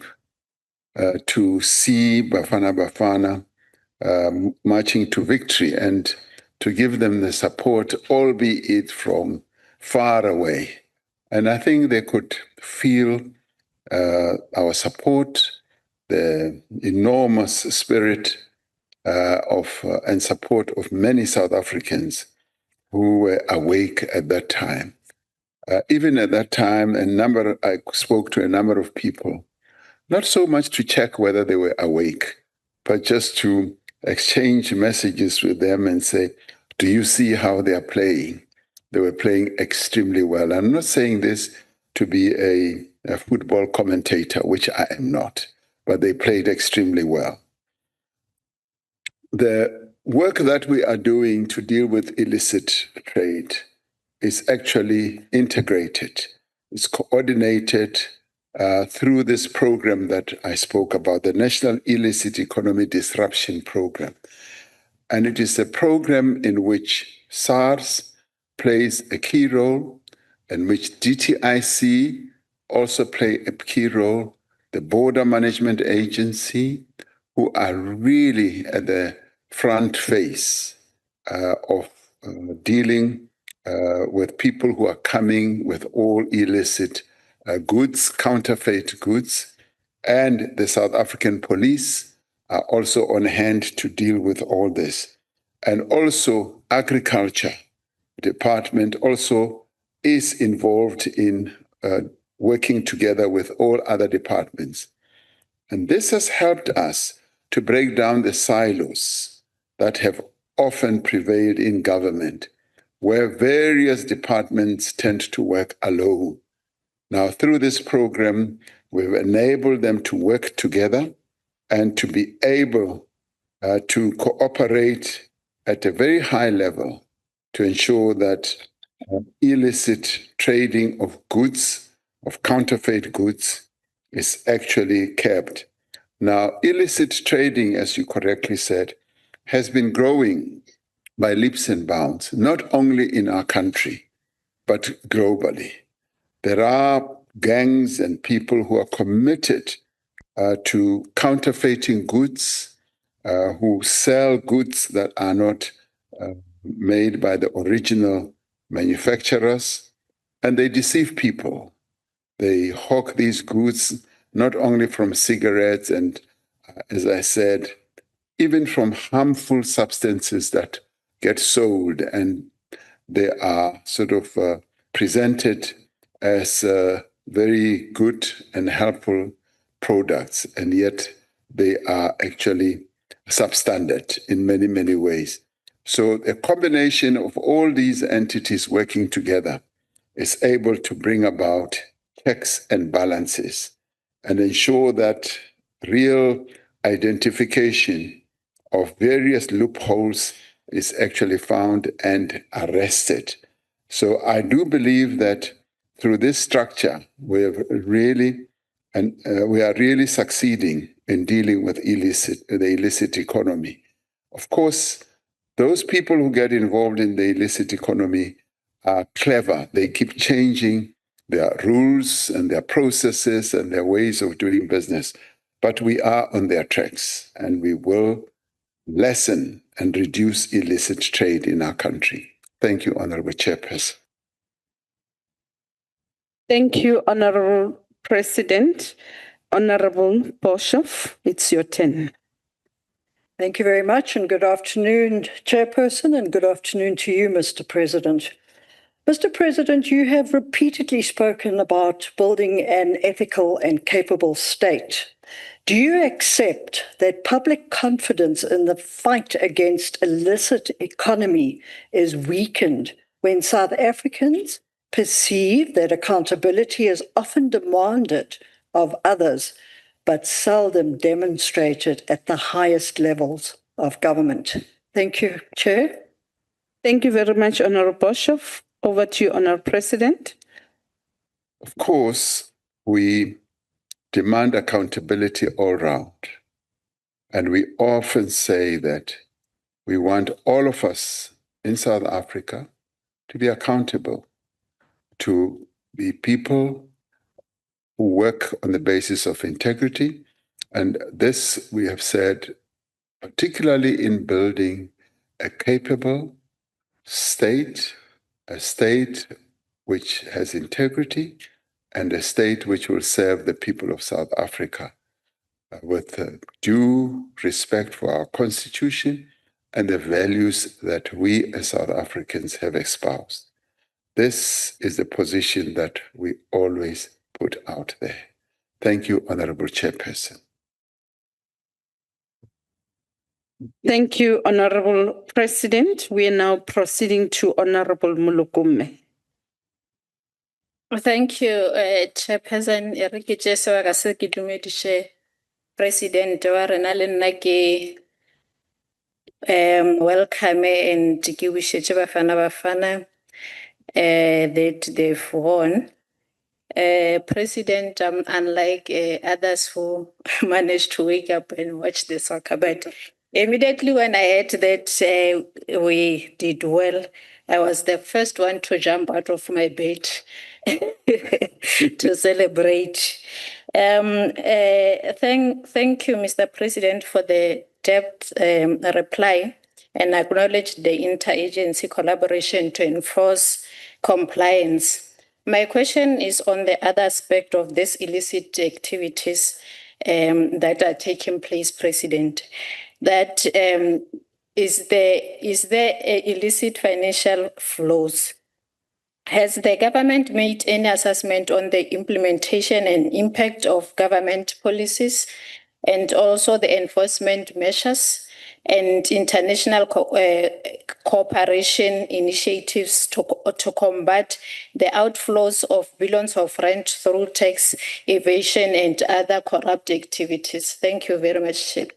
to see Bafana Bafana marching to victory and to give them the support, albeit from far away. And I think they could feel our support, the enormous spirit and support of many South Africans who were awake at that time. Even at that time, I spoke to a number of people, not so much to check whether they were awake, but just to exchange messages with them and say, do you see how they are playing? They were playing extremely well. I'm not saying this to be a football commentator, which I am not, but they played extremely well. The work that we are doing to deal with illicit trade is actually integrated. It's coordinated through this program that I spoke about, the National Illicit Economy Disruption Program. And it is a program in which SARS plays a key role, in which DTIC also play a key role, the Border Management Agency, who are really at the front face of dealing with people who are coming with all illicit goods, counterfeit goods, and the South African police are also on hand to deal with all this. And also Agriculture Department also is involved in working together with all other departments. And this has helped us to break down the silos that have often prevailed in government, where various departments tend to work alone. Now, through this program, we've enabled them to work together and to be able to cooperate at a very high level to ensure that illicit trading of goods, of counterfeit goods, is actually kept. Now, illicit trading, as you correctly said, has been growing by leaps and bounds, not only in our country, but globally. There are gangs and people who are committed to counterfeiting goods, who sell goods that are not made by the original manufacturers, and they deceive people. They hawk these goods not only from cigarettes and, as I said, even from harmful substances that get sold, and they are sort of presented as very good and helpful products, and yet they are actually substandard in many, many ways. So a combination of all these entities working together is able to bring about checks and balances and ensure that real identification of various loopholes is actually found and arrested. So I do believe that through this structure, we are really succeeding in dealing with the illicit economy. Of course, those people who get involved in the illicit economy are clever. They keep changing their rules and their processes and their ways of doing business. But we are on their tracks, and we will lessen and reduce illicit trade in our country. Thank you, Honorable Chairperson. Thank you, Honorable President. Honorable Boshoff, it's your turn. Thank you very much, and good afternoon, Chairperson, and good afternoon to you, Mr. President. Mr. President, you have repeatedly spoken about building an ethical and capable state. Do you accept that public confidence in the fight against illicit economy is weakened when South Africans perceive that accountability is often demanded of others, but seldom demonstrated at the highest levels of government? Thank you, Chair. Thank you very much, Honorable Boshoff. Over to you, Honorable President. Of course, we demand accountability all round. And we often say that we want all of us in South Africa to be accountable, to be people who work on the basis of integrity. And this we have said, particularly in building a capable state, a state which has integrity, and a state which will serve the people of South Africa with due respect for our constitution and the values that we as South Africans have espoused. This is the position that we always put out there. Thank you, Honorable Chairperson. Thank you, Honorable President. We are now proceeding to Honorable Mulukume. Thank you, Chairperson. Erike Jeso wa kase ke dumedishe President wa rena le nna ke welcome and ke wishetse Bafana that they've won. President, unlike others who managed to wake up and watch the soccer, but immediately when I heard that we did well, I was the first one to jump out of my bed to celebrate. Thank you, Mr. President, for the depth reply and acknowledge the interagency collaboration to enforce compliance. My question is on the other aspect of these illicit activities that are taking place, President. That is there illicit financial flows? Has the government made any assessment on the implementation and impact of government policies and also the enforcement measures and international cooperation initiatives to combat the outflows of billions of rand through tax evasion and other corrupt activities? Thank you very much, Chair.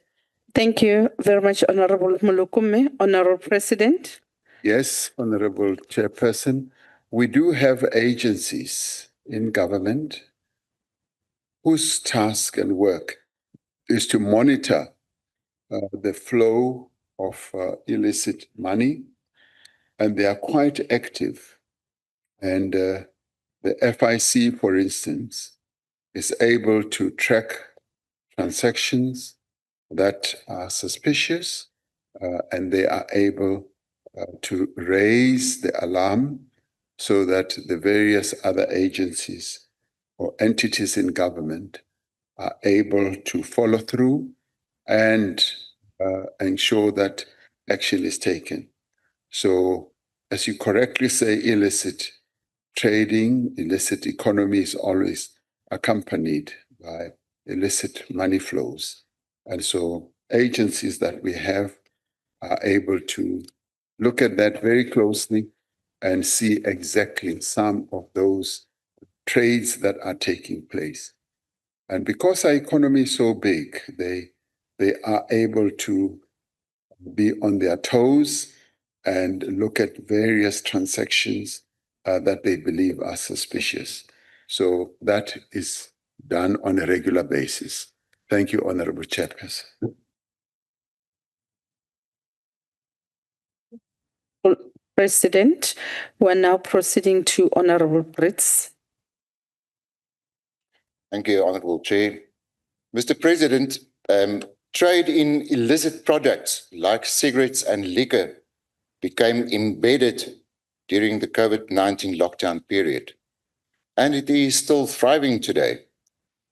Thank you very much, Honorable Mulukume. Honorable President. Yes, Honorable Chairperson. We do have agencies in government whose task and work is to monitor the flow of illicit money, and they are quite active. And the FIC, for instance, is able to track transactions that are suspicious, and they are able to raise the alarm so that the various other agencies or entities in government are able to follow through and ensure that action is taken. So, as you correctly say, illicit trading, illicit economy is always accompanied by illicit money flows. And so agencies that we have are able to look at that very closely and see exactly some of those trades that are taking place. And because our economy is so big, they are able to be on their toes and look at various transactions that they believe are suspicious. So that is done on a regular basis. Thank you, Honorable Chairperson. President, we're now proceeding to Honorable BRICS. Thank you, Honorable Chair. Mr. President, trade in illicit products like cigarettes and liquor became embedded during the COVID-19 lockdown period, and it is still thriving today.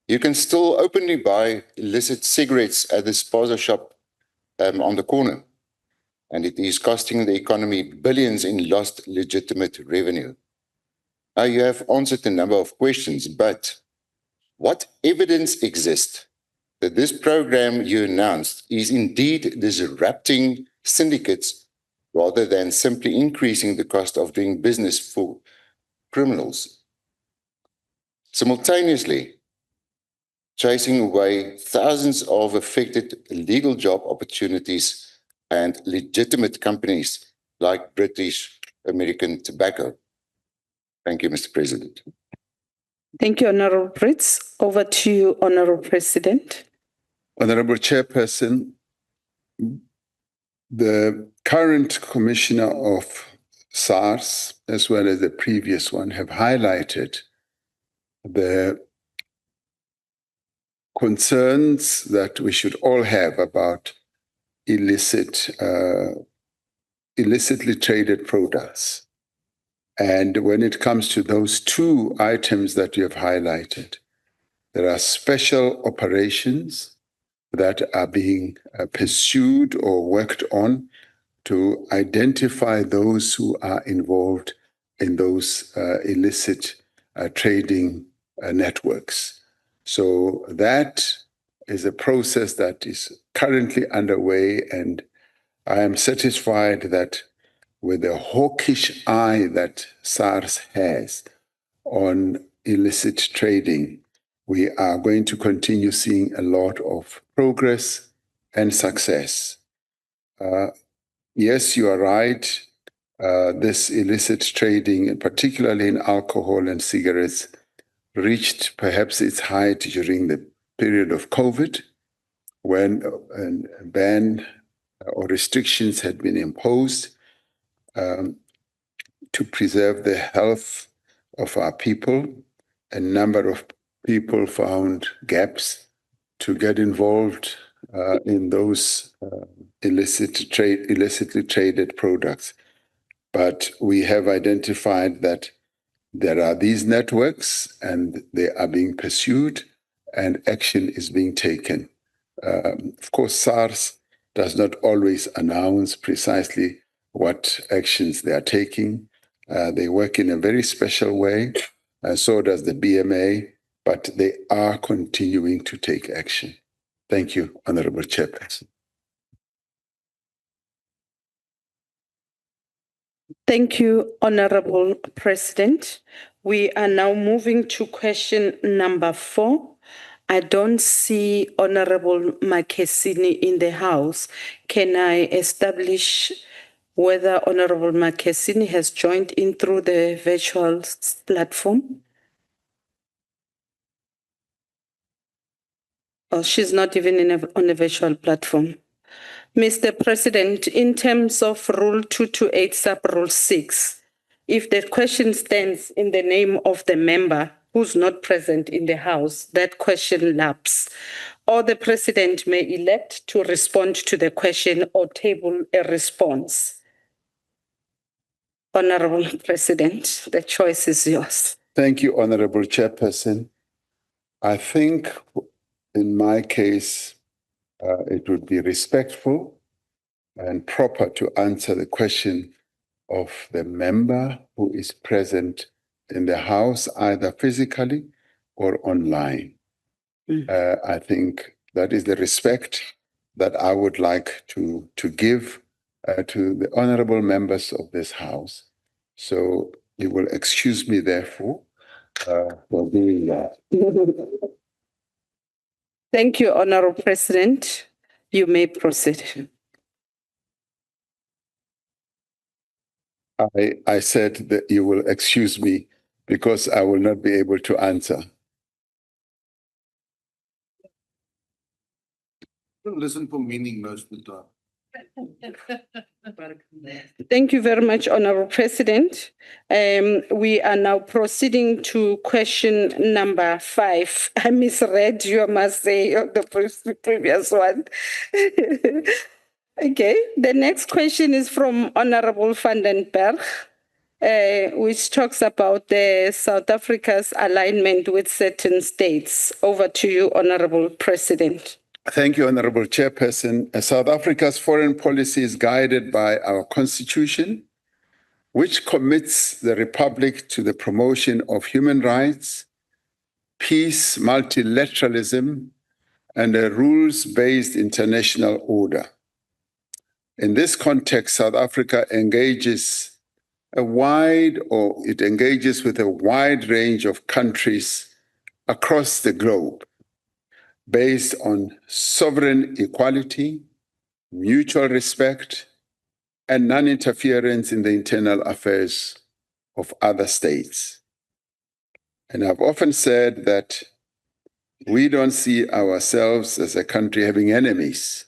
You can still openly buy illicit cigarettes at the spaza shop on the corner, and it is costing the economy billions in lost legitimate revenue. Now, you have answered a number of questions, but what evidence exists that this program you announced is indeed disrupting syndicates rather than simply increasing the cost of doing business for criminals? Simultaneously, chasing away thousands of affected legal job opportunities and legitimate companies like British American Tobacco. Thank you, Mr. President. Thank you, Honorable Brits. Over to you, Honorable President. Honorable Chairperson, the current Commissioner of SARS, as well as the previous one, have highlighted the concerns that we should all have about illicitly traded products. And when it comes to those two items that you have highlighted, there are special operations that are being pursued or worked on to identify those who are involved in those illicit trading networks. So that is a process that is currently underway, and I am satisfied that with the hawkish eye that SARS has on illicit trading, we are going to continue seeing a lot of progress and success. Yes, you are right. This illicit trading, particularly in alcohol and cigarettes, reached perhaps its height during the period of COVID, when a ban or restrictions had been imposed to preserve the health of our people. A number of people found gaps to get involved in those illicitly traded products. But we have identified that there are these networks and they are being pursued and action is being taken. Of course, SARS does not always announce precisely what actions they are taking. They work in a very special way, so does the BMA, but they are continuing to take action. Thank you, Honorable Chairperson. Thank you, Honorable President. We are now moving to question number 4. I don't see Honorable Makesini in the House. Can I establish whether Honorable Makesini has joined in through the virtual platform? Oh, she's not even on a virtual platform. Mr. President, in terms of Rule 228, Sub-Rule 6, if the question stands in the name of the member who's not present in the House, that question lapses, or the President may elect to respond to the question or table a response. Honorable President, the choice is yours. Thank you, Honorable Chairperson. I think in my case, it would be respectful and proper to answer the question of the member who is present in the House, either physically or online. I think that is the respect that I would like to give to the honorable members of this House. So you will excuse me, therefore, for doing that. Thank you, Honorable President. You may proceed. I said that you will excuse me because I will not be able to answer. Don't listen for meaning most of the time. Thank you very much, Honorable President. We are now proceeding to question number 5. I misread you, I must say, the previous one. Okay, the next question is from Honorable van den Berg. which talks about the South Africa's alignment with certain states. Over to you, Honorable President. Thank you, Honorable Chairperson. South Africa's foreign policy is guided by our Constitution, which commits the Republic to the promotion of human rights, peace, multilateralism, and a rules-based international order. In this context, South Africa engages with a wide range of countries across the globe based on sovereign equality, mutual respect, and non-interference in the internal affairs of other states. And I've often said that we don't see ourselves as a country having enemies.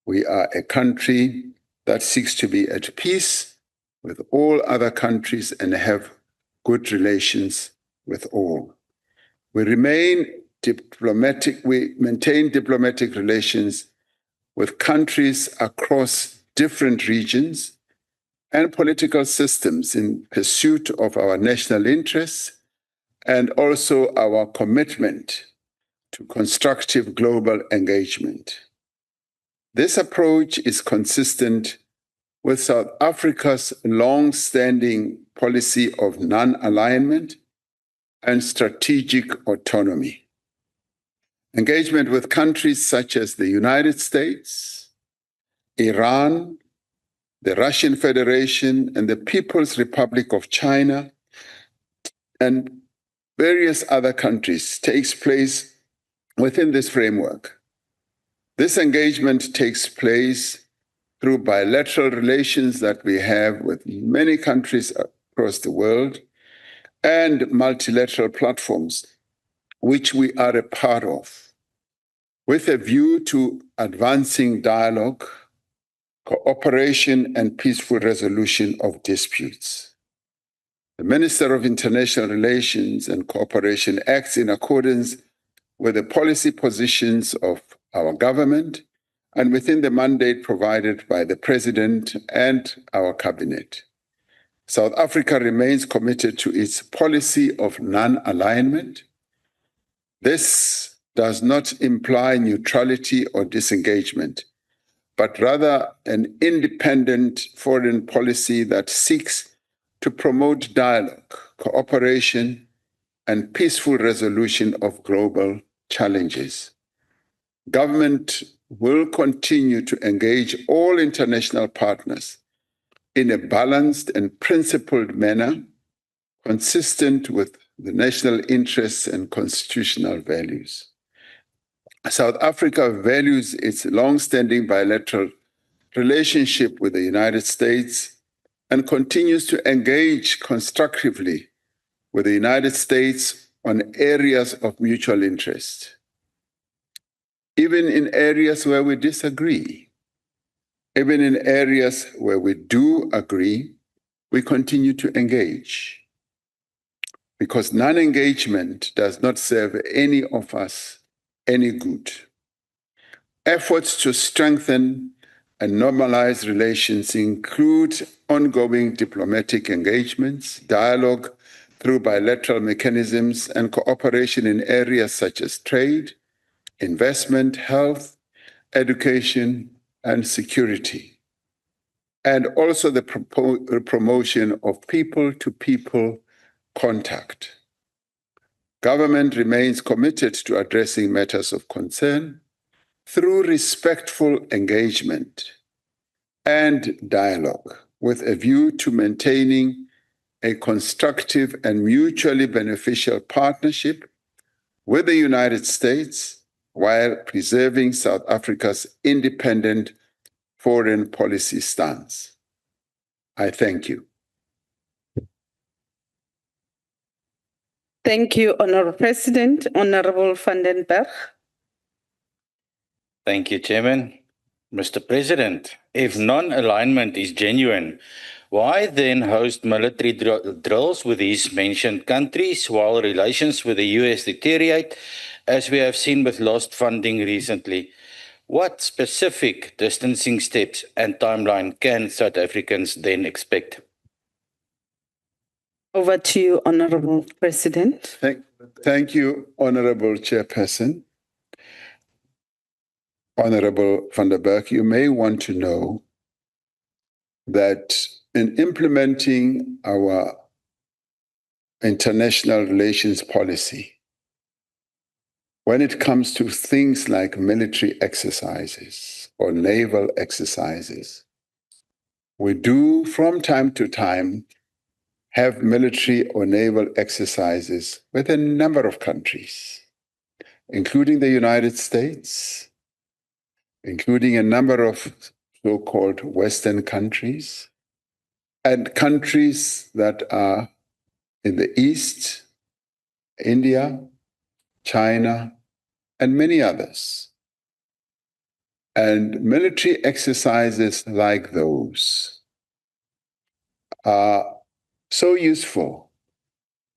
We are a country that seeks to be at peace with all other countries and have good relations with all. We maintain diplomatic relations with countries across different regions and political systems in pursuit of our national interests and also our commitment to constructive global engagement. This approach is consistent with South Africa's long-standing policy of non-alignment and strategic autonomy. Engagement with countries such as the United States, Iran, the Russian Federation, and the People's Republic of China, and various other countries takes place within this framework. This engagement takes place through bilateral relations that we have with many countries across the world and multilateral platforms, which we are a part of, with a view to advancing dialogue, cooperation, and peaceful resolution of disputes. The Minister of International Relations and Cooperation acts in accordance with the policy positions of our government and within the mandate provided by the President and our Cabinet. South Africa remains committed to its policy of non-alignment. This does not imply neutrality or disengagement, but rather an independent foreign policy that seeks to promote dialogue, cooperation, and peaceful resolution of global challenges. Government will continue to engage all international partners in a balanced and principled manner, consistent with the national interests and constitutional values. South Africa values its long-standing bilateral relationship with the United States and continues to engage constructively with the United States on areas of mutual interest, even in areas where we disagree. Even in areas where we do agree, we continue to engage, because non-engagement does not serve any of us any good. Efforts to strengthen and normalize relations include ongoing diplomatic engagements, dialogue through bilateral mechanisms, and cooperation in areas such as trade, investment, health, education, and security, and also the promotion of people-to-people contact. Government remains committed to addressing matters of concern through respectful engagement and dialogue, with a view to maintaining a constructive and mutually beneficial partnership with the United States while preserving South Africa's independent foreign policy stance. I thank you. Thank you, Honorable President. Honorable van den Berg. Thank you, Chairman. Mr. President, if non-alignment is genuine, why then host military drills with these mentioned countries while relations with the US deteriorate, as we have seen with lost funding recently? What specific distancing steps and timeline can South Africans then expect? Over to you, Honorable President. Thank you, Honorable Chairperson. Honorable van der Berg, you may want to know that in implementing our international relations policy, when it comes to things like military exercises or naval exercises, we do from time to time have military or naval exercises with a number of countries, including the United States, including a number of so-called Western countries, and countries that are in the East, India, China, and many others. And military exercises like those are so useful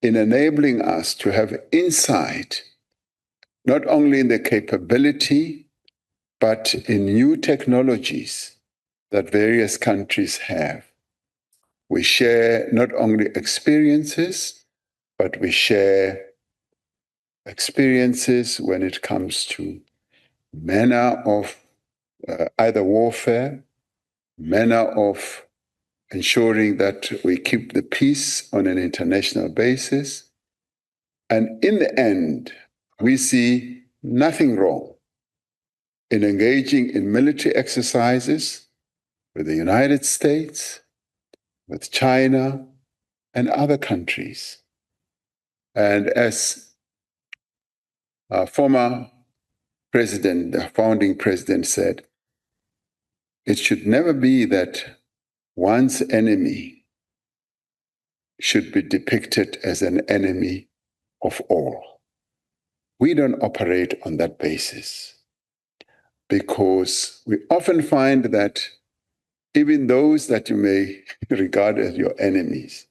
in enabling us to have insight, not only in the capability, but in new technologies that various countries have. We share not only experiences, but we share experiences when it comes to manner of either warfare, manner of ensuring that we keep the peace on an international basis. And in the end, we see nothing wrong in engaging in military exercises with the United States, with China, and other countries. And as our former president, the founding president, said, it should never be that one's enemy should be depicted as an enemy of all. We don't operate on that basis because we often find that even those that you may regard as your enemies,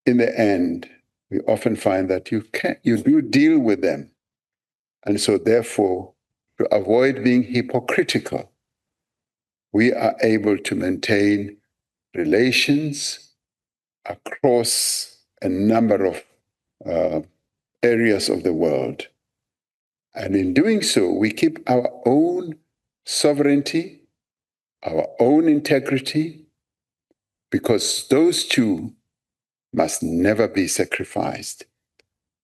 in the end, we often find that you do deal with them. And so therefore, to avoid being hypocritical, we are able to maintain relations across a number of areas of the world. And in doing so, we keep our own sovereignty, our own integrity, because those two must never be sacrificed.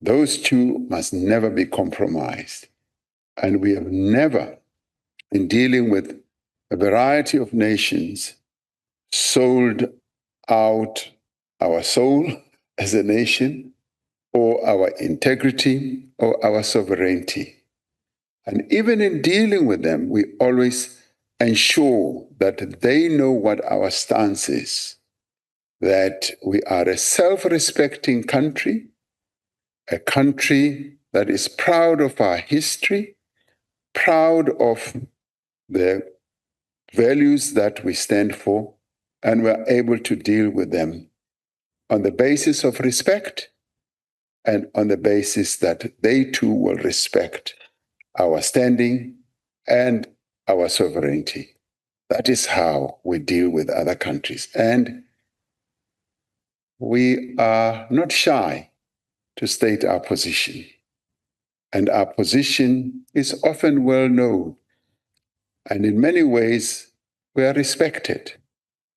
Those two must never be compromised. And we have never, in dealing with a variety of nations, sold out our soul as a nation, or our integrity, or our sovereignty. And even in dealing with them, we always ensure that they know what our stance is, that we are a self-respecting country, a country that is proud of our history, proud of the values that we stand for, and we're able to deal with them on the basis of respect and on the basis that they too will respect our standing and our sovereignty. That is how we deal with other countries. And we are not shy to state our position. And our position is often well known. And in many ways, we are respected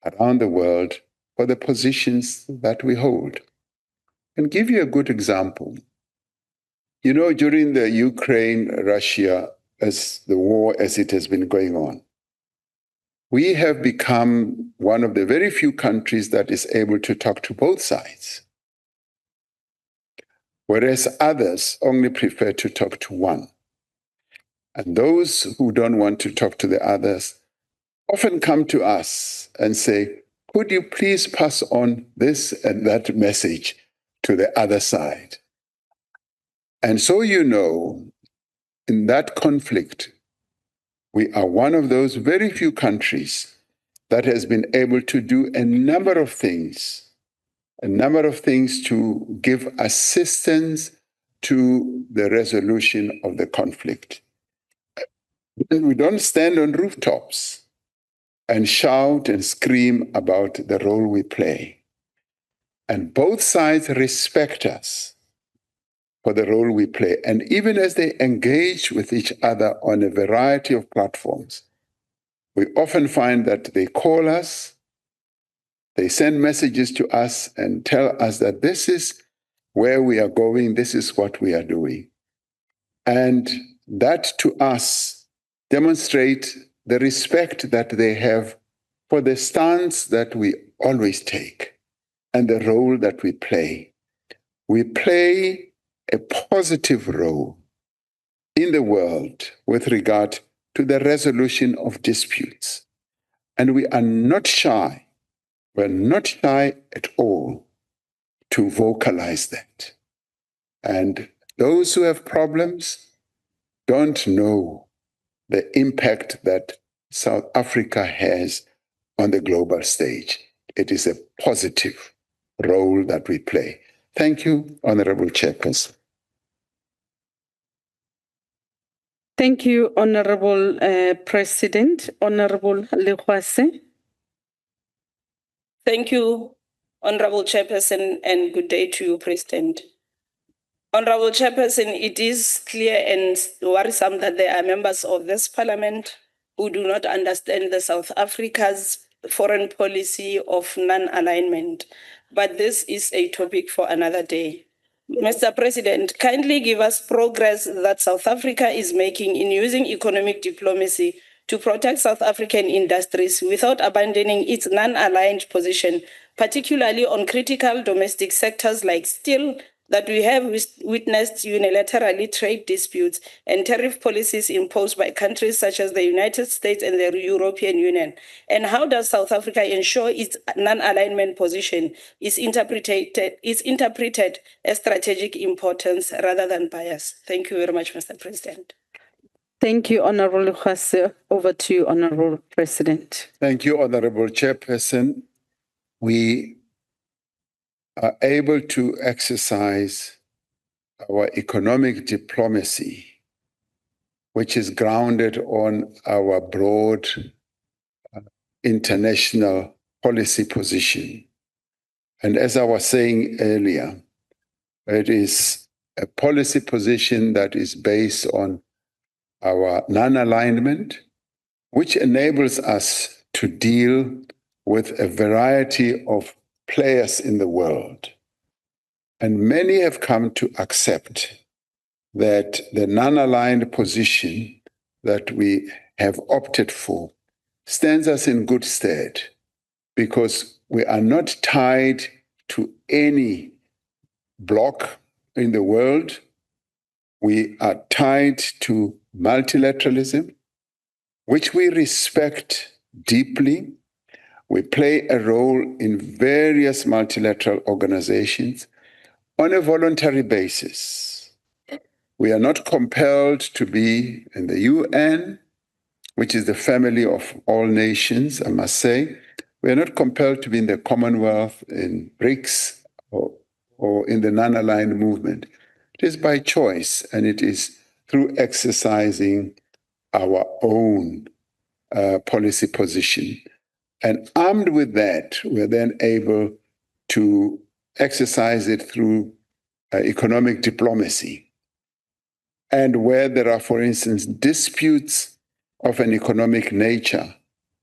around the world for the positions that we hold. I'll give you a good example. You know, during the Ukraine-Russia, as the war as it has been going on, we have become one of the very few countries that is able to talk to both sides, whereas others only prefer to talk to one. And those who don't want to talk to the others often come to us and say, could you please pass on this and that message to the other side? And so you know, in that conflict, we are one of those very few countries that has been able to do a number of things to give assistance to the resolution of the conflict. And we don't stand on rooftops and shout and scream about the role we play. And both sides respect us for the role we play. And even as they engage with each other on a variety of platforms, we often find that they call us, they send messages to us and tell us that this is where we are going, this is what we are doing. And that to us demonstrates the respect that they have for the stance that we always take and the role that we play. We play a positive role in the world with regard to the resolution of disputes. And we are not shy, we're not shy at all to vocalize that. And those who have problems don't know the impact that South Africa has on the global stage. It is a positive role that we play. Thank you, Honorable Chairperson. Thank you, Honorable President. Honorable Lekwase. Thank you, Honorable Chairperson, and good day to you, President. Honorable Chairperson, it is clear and worrisome that there are members of this Parliament who do not understand the South Africa's foreign policy of non-alignment, but this is a topic for another day. Mr. President, kindly give us progress that South Africa is making in using economic diplomacy to protect South African industries without abandoning its non-aligned position, particularly on critical domestic sectors like steel, that we have witnessed unilaterally trade disputes and tariff policies imposed by countries such as the United States and the European Union? And how does South Africa ensure its non-alignment position is interpreted as strategic importance rather than bias? Thank you very much, Mr. President. Thank you, Honorable Lekwase. Over to you, Honorable President. Thank you, Honorable Chairperson. We are able to exercise our economic diplomacy, which is grounded on our broad international policy position. And as I was saying earlier, it is a policy position that is based on our non-alignment, which enables us to deal with a variety of players in the world. And many have come to accept that the non-aligned position that we have opted for stands us in good stead because we are not tied to any bloc in the world. We are tied to multilateralism, which we respect deeply. We play a role in various multilateral organizations on a voluntary basis. We are not compelled to be in the UN, which is the family of all nations, I must say. We are not compelled to be in the Commonwealth, in BRICS, or in the non-aligned movement. It is by choice, and it is through exercising our own policy position. And armed with that, we're then able to exercise it through economic diplomacy. And where there are, for instance, disputes of an economic nature,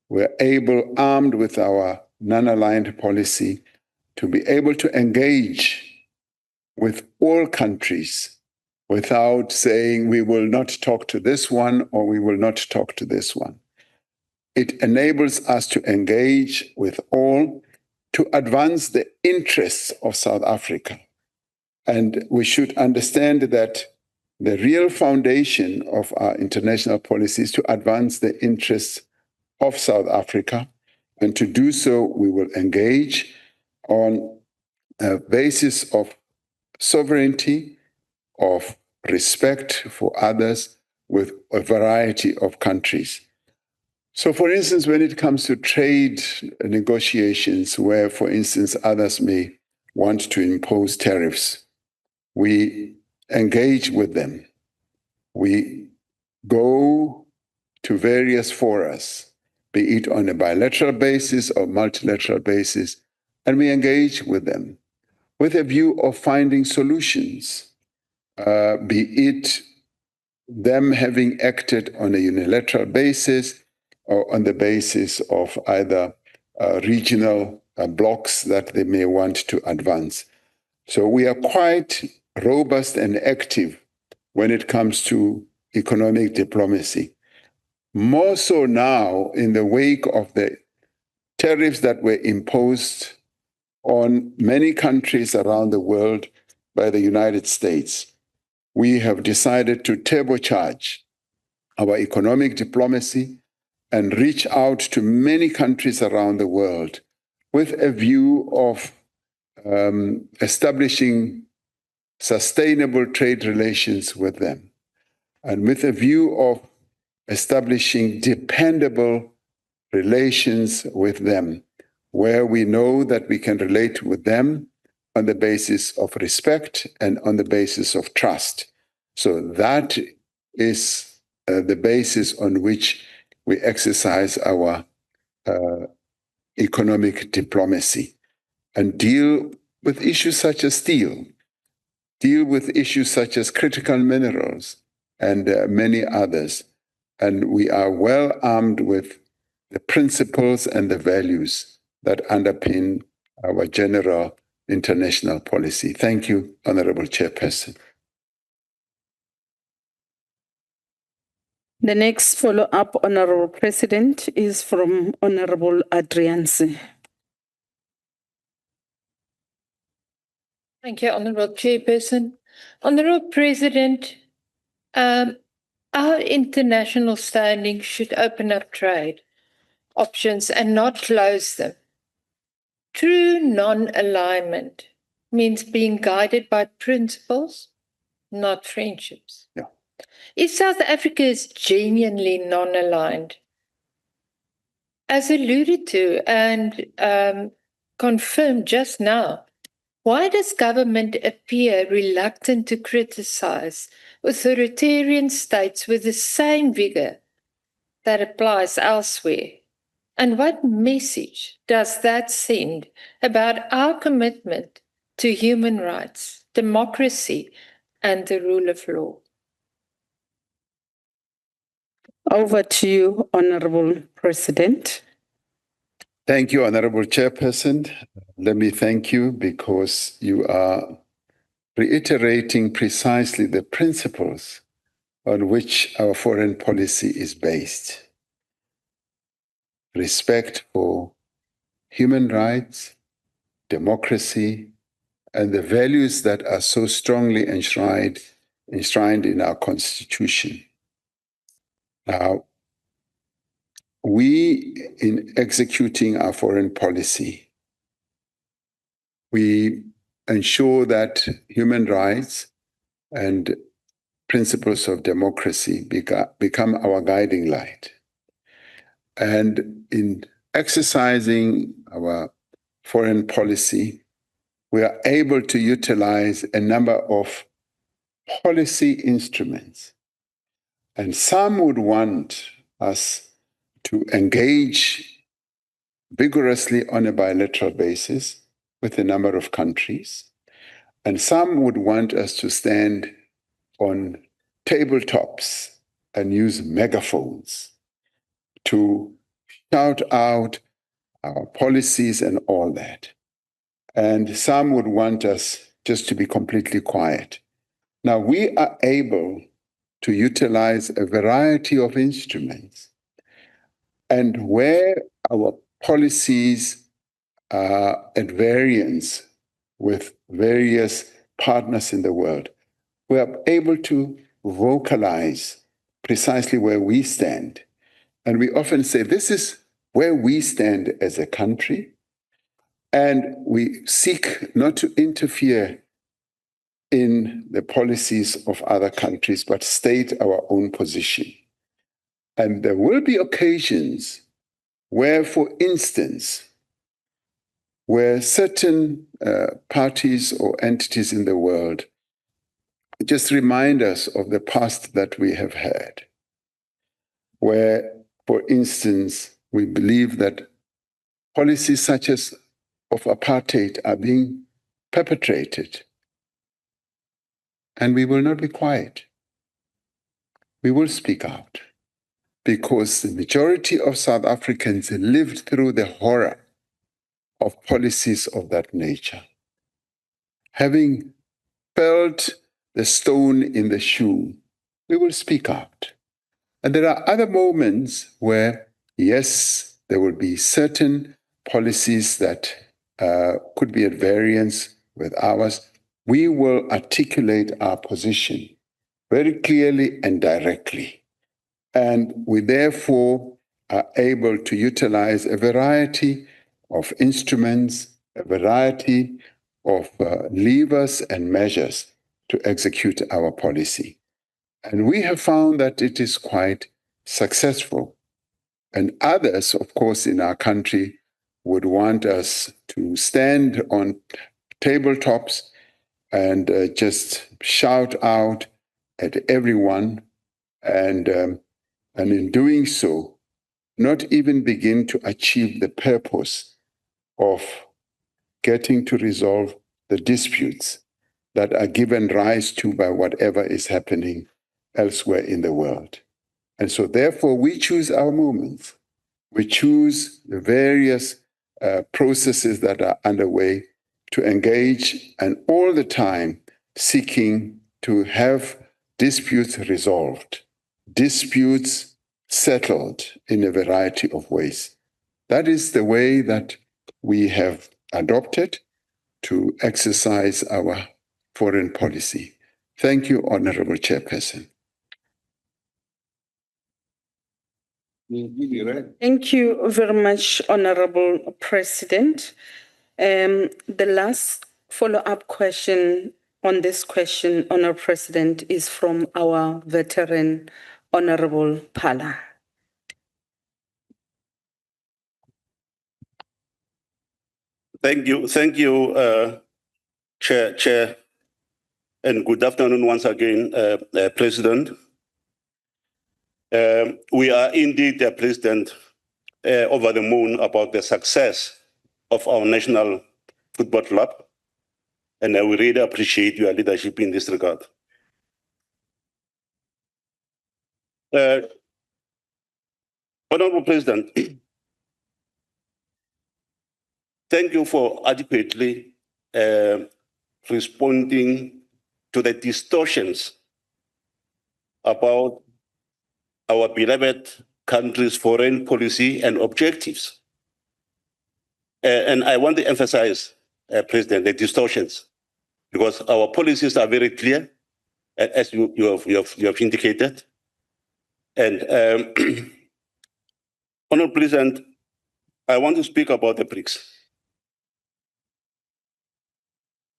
we're able, armed with our non-aligned policy, to be able to engage with all countries without saying we will not talk to this one or we will not talk to this one. It enables us to engage with all to advance the interests of South Africa. And we should understand that the real foundation of our international policy is to advance the interests of South Africa. And to do so, we will engage on a basis of sovereignty, of respect for others with a variety of countries. So, for instance, when it comes to trade negotiations, where, for instance, others may want to impose tariffs, we engage with them. We go to various forums, be it on a bilateral basis or multilateral basis, and we engage with them. with a view of finding solutions, be it them having acted on a unilateral basis or on the basis of either regional blocks that they may want to advance. So we are quite robust and active when it comes to economic diplomacy. More so now in the wake of the tariffs that were imposed on many countries around the world by the United States. We have decided to turbocharge our economic diplomacy and reach out to many countries around the world with a view of establishing sustainable trade relations with them, and with a view of establishing dependable relations with them, where we know that we can relate with them on the basis of respect and on the basis of trust. So that is the basis on which we exercise our economic diplomacy and deal with issues such as steel, deal with issues such as critical minerals and many others. And we are well armed with the principles and the values that underpin our general international policy. Thank you, Honorable Chairperson. The next follow-up, Honorable President, is from Honorable Adrianse. Thank you, Honorable Chairperson. Honorable President, our international standing should open up trade options and not close them. True non-alignment means being guided by principles, not friendships. Yeah. If South Africa is genuinely non-aligned, as alluded to and confirmed just now, why does government appear reluctant to criticize authoritarian states with the same vigor that applies elsewhere? And what message does that send about our commitment to human rights, democracy, and the rule of law? Over to you, Honorable President. Thank you, Honorable Chairperson. Let me thank you because you are reiterating precisely the principles on which our foreign policy is based. Respect for human rights, democracy, and the values that are so strongly enshrined in our Constitution. Now, we, in executing our foreign policy, we ensure that human rights and principles of democracy become our guiding light. And in exercising our foreign policy, we are able to utilize a number of policy instruments. And some would want us to engage vigorously on a bilateral basis with a number of countries. And some would want us to stand on tabletops and use megaphones to shout out our policies and all that. And some would want us just to be completely quiet. Now, we are able to utilize a variety of instruments. And where our policies are at variance with various partners in the world, we are able to vocalize precisely where we stand. And we often say, this is where we stand as a country. And we seek not to interfere in the policies of other countries, but state our own position. And there will be occasions where, for instance, where certain parties or entities in the world just remind us of the past that we have had, where, for instance, we believe that policies such as of apartheid are being perpetrated. And we will not be quiet. We will speak out because the majority of South Africans lived through the horror of policies of that nature. Having felt the stone in the shoe, we will speak out. And there are other moments where, yes, there will be certain policies that could be at variance with ours. We will articulate our position very clearly and directly. And we therefore are able to utilize a variety of instruments, a variety of levers and measures to execute our policy. And we have found that it is quite successful. And others, of course, in our country would want us to stand on tabletops and just shout out at everyone, and in doing so, not even begin to achieve the purpose of getting to resolve the disputes that are given rise to by whatever is happening elsewhere in the world. And so therefore we choose our moments. We choose the various processes that are underway to engage, and all the time seeking to have disputes resolved, disputes settled in a variety of ways. That is the way that we have adopted to exercise our foreign policy. Thank you, Honorable Chairperson. Thank you very much, Honorable President. The last follow-up question on this question, Honorable President, is from our veteran, Honorable Phala. Thank you, Chair, and good afternoon once again, President. We are indeed, President, over the moon about the success of our national football club, and we really appreciate your leadership in this regard. Honorable President, thank you for adequately responding to the distortions about our beloved country's foreign policy and objectives. And I want to emphasize, President, the distortions, because our policies are very clear, as you have indicated. And Honorable President, I want to speak about the BRICS.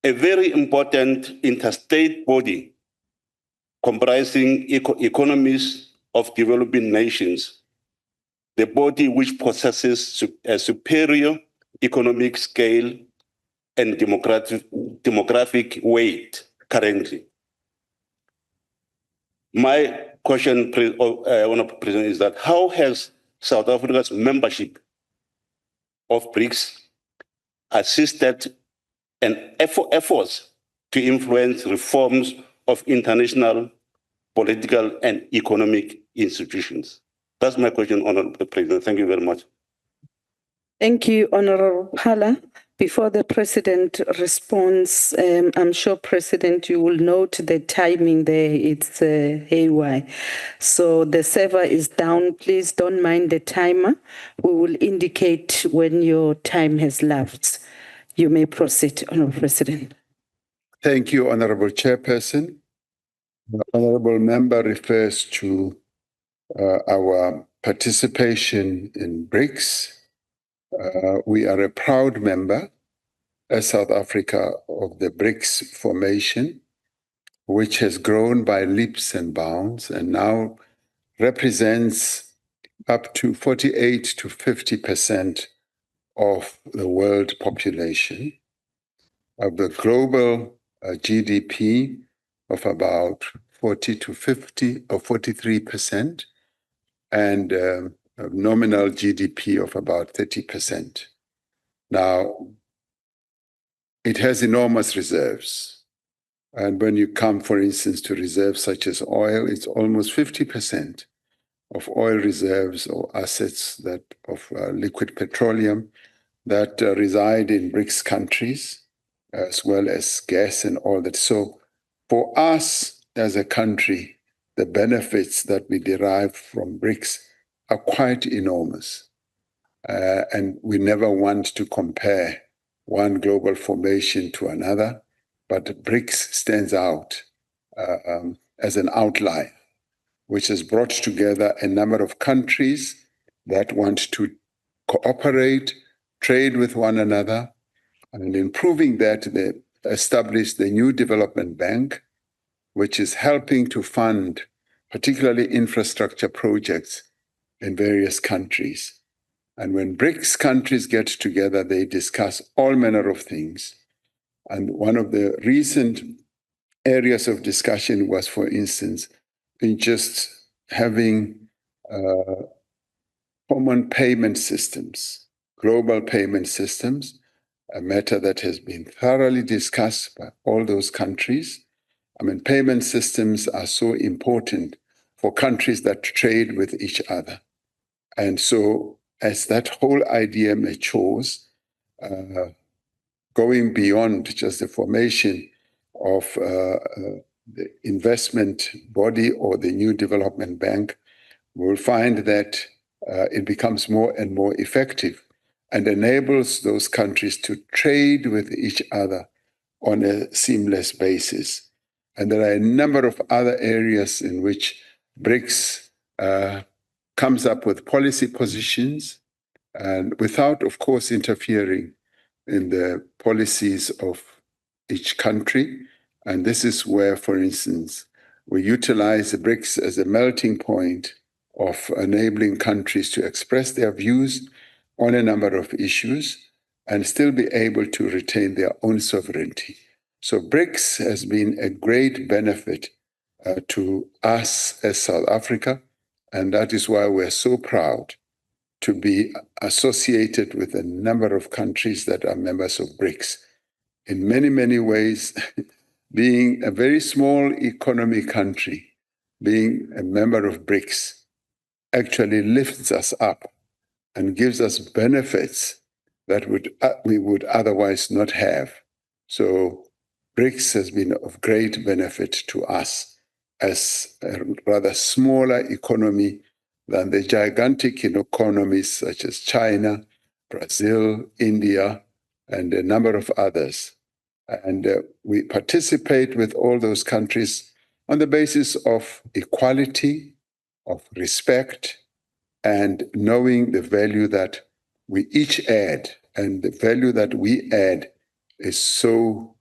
A very important interstate body comprising economies of developing nations, the body which possesses a superior economic scale and demographic weight currently. My question, Honorable President, is that how has South Africa's membership of BRICS assisted and efforts to influence reforms of international political and economic institutions? That's my question, Honorable President. Thank you very much. Thank you, Honorable Phala. Before the President responds, I'm sure, President, you will note the timing there. It's haywire. So the server is down. Please don't mind the timer. We will indicate when your time has lapsed. You may proceed, Honorable President. Thank you, Honorable Chairperson. The Honorable Member refers to our participation in BRICS. We are a proud member as South Africa of the BRICS formation, which has grown by leaps and bounds and now represents up to 48 to 50% of the world population, of the global GDP of about 40 to 50 or 43%, and nominal GDP of about 30%. Now, it has enormous reserves. And when you come, for instance, to reserves such as oil, it's almost 50% of oil reserves or assets that of liquid petroleum that reside in BRICS countries, as well as gas and all that. So for us as a country, the benefits that we derive from BRICS are quite enormous. And we never want to compare one global formation to another, but BRICS stands out as an outlier, which has brought together a number of countries that want to cooperate, trade with one another, and in proving that, they established the new development bank, which is helping to fund particularly infrastructure projects in various countries. And when BRICS countries get together, they discuss all manner of things. And one of the recent areas of discussion was, for instance, in just having common payment systems, global payment systems, a matter that has been thoroughly discussed by all those countries. I mean, payment systems are so important for countries that trade with each other. And so as that whole idea matures, going beyond just the formation of the investment body or the new development bank, we'll find that it becomes more and more effective and enables those countries to trade with each other on a seamless basis. And there are a number of other areas in which BRICS comes up with policy positions, and without, of course, interfering in the policies of each country. And this is where, for instance, we utilize the BRICS as a melting point of enabling countries to express their views on a number of issues and still be able to retain their own sovereignty. So BRICS has been a great benefit to us as South Africa, and that is why we're so proud to be associated with a number of countries that are members of BRICS. In many, many ways, being a very small economy country, being a member of BRICS, actually lifts us up and gives us benefits that we would otherwise not have. So BRICS has been of great benefit to us as a rather smaller economy than the gigantic economies such as China, Brazil, India, and a number of others. And we participate with all those countries on the basis of equality, of respect, and knowing the value that we each add. And the value that we add is so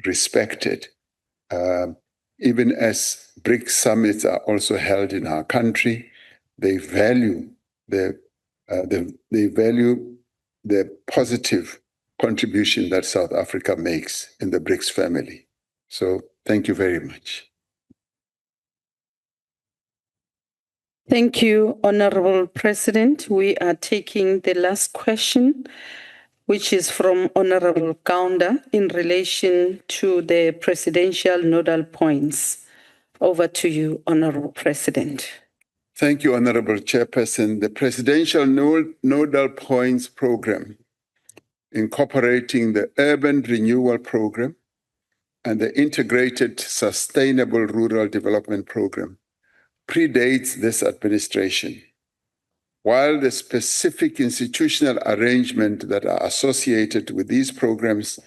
respected. Even as BRICS summits are also held in our country, they value the positive contribution that South Africa makes in the BRICS family. So thank you very much. Thank you, Honorable President. We are taking the last question, which is from Honorable Kaunda in relation to the presidential nodal points. Over to you, Honorable President. Thank you, Honorable Chairperson. The Presidential Nodal Points Program, incorporating the Urban Renewal Program and the Integrated Sustainable Rural Development Program, predates this administration. While the specific institutional arrangement that are associated with these programs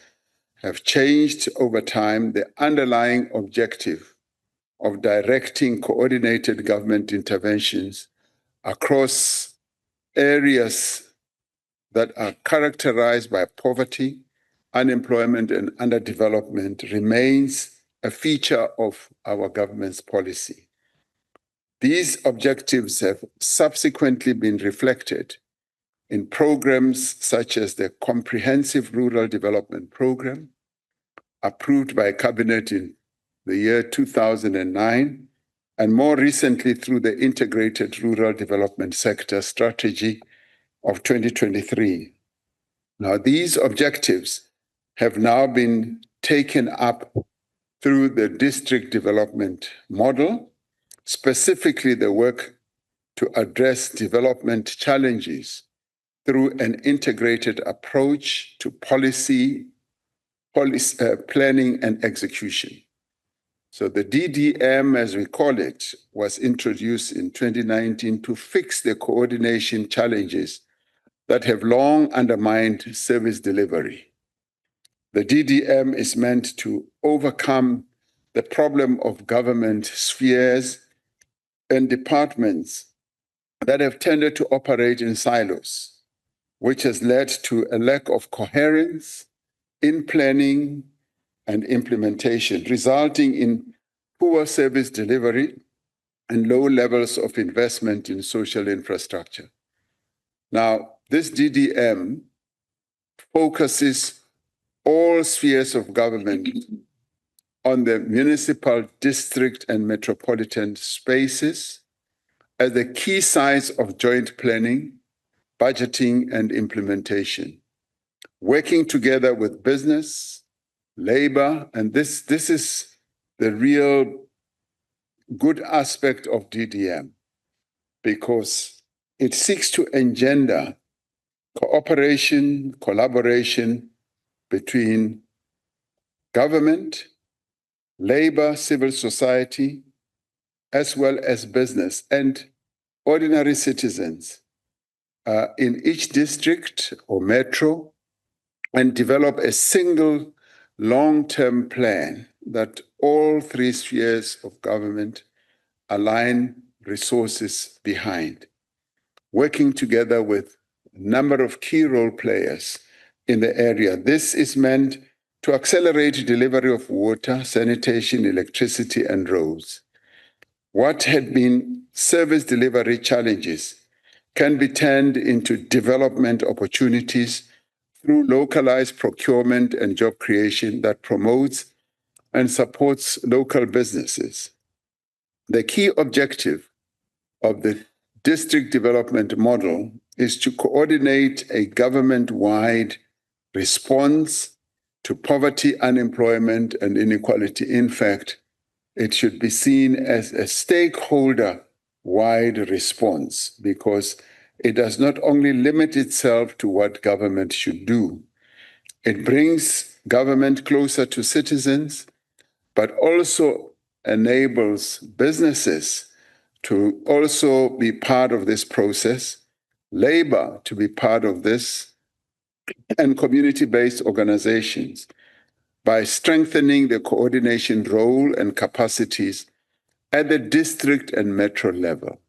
have changed over time, the underlying objective of directing coordinated government interventions across areas that are characterized by poverty, unemployment, and underdevelopment remains a feature of our government's policy. These objectives have subsequently been reflected in programs such as the Comprehensive Rural Development Program, approved by Cabinet in the year 2009, and more recently through the Integrated Rural Development Sector Strategy of 2023. Now, these objectives have now been taken up through the district development model, specifically the work to address development challenges through an integrated approach to policy planning and execution. So the DDM, as we call it, was introduced in 2019 to fix the coordination challenges that have long undermined service delivery. The DDM is meant to overcome the problem of government spheres and departments that have tended to operate in silos, which has led to a lack of coherence in planning and implementation, resulting in poor service delivery and low levels of investment in social infrastructure. Now, this DDM focuses all spheres of government on the municipal, district, and metropolitan spaces as the key sites of joint planning, budgeting, and implementation, working together with business, labor, and this is the real good aspect of DDM, because it seeks to engender cooperation, collaboration between government, labor, civil society, as well as business and ordinary citizens in each district or metro, and develop a single long-term plan that all three spheres of government align resources behind, working together with a number of key role players in the area. This is meant to accelerate delivery of water, sanitation, electricity, and roads. What had been service delivery challenges can be turned into development opportunities through localized procurement and job creation that promotes and supports local businesses. The key objective of the district development model is to coordinate a government-wide response to poverty, unemployment, and inequality. In fact, it should be seen as a stakeholder-wide response, because it does not only limit itself to what government should do, it brings government closer to citizens, but also enables businesses to also be part of this process, labor to be part of this, and community-based organizations by strengthening the coordination role and capacities at the district and metro level.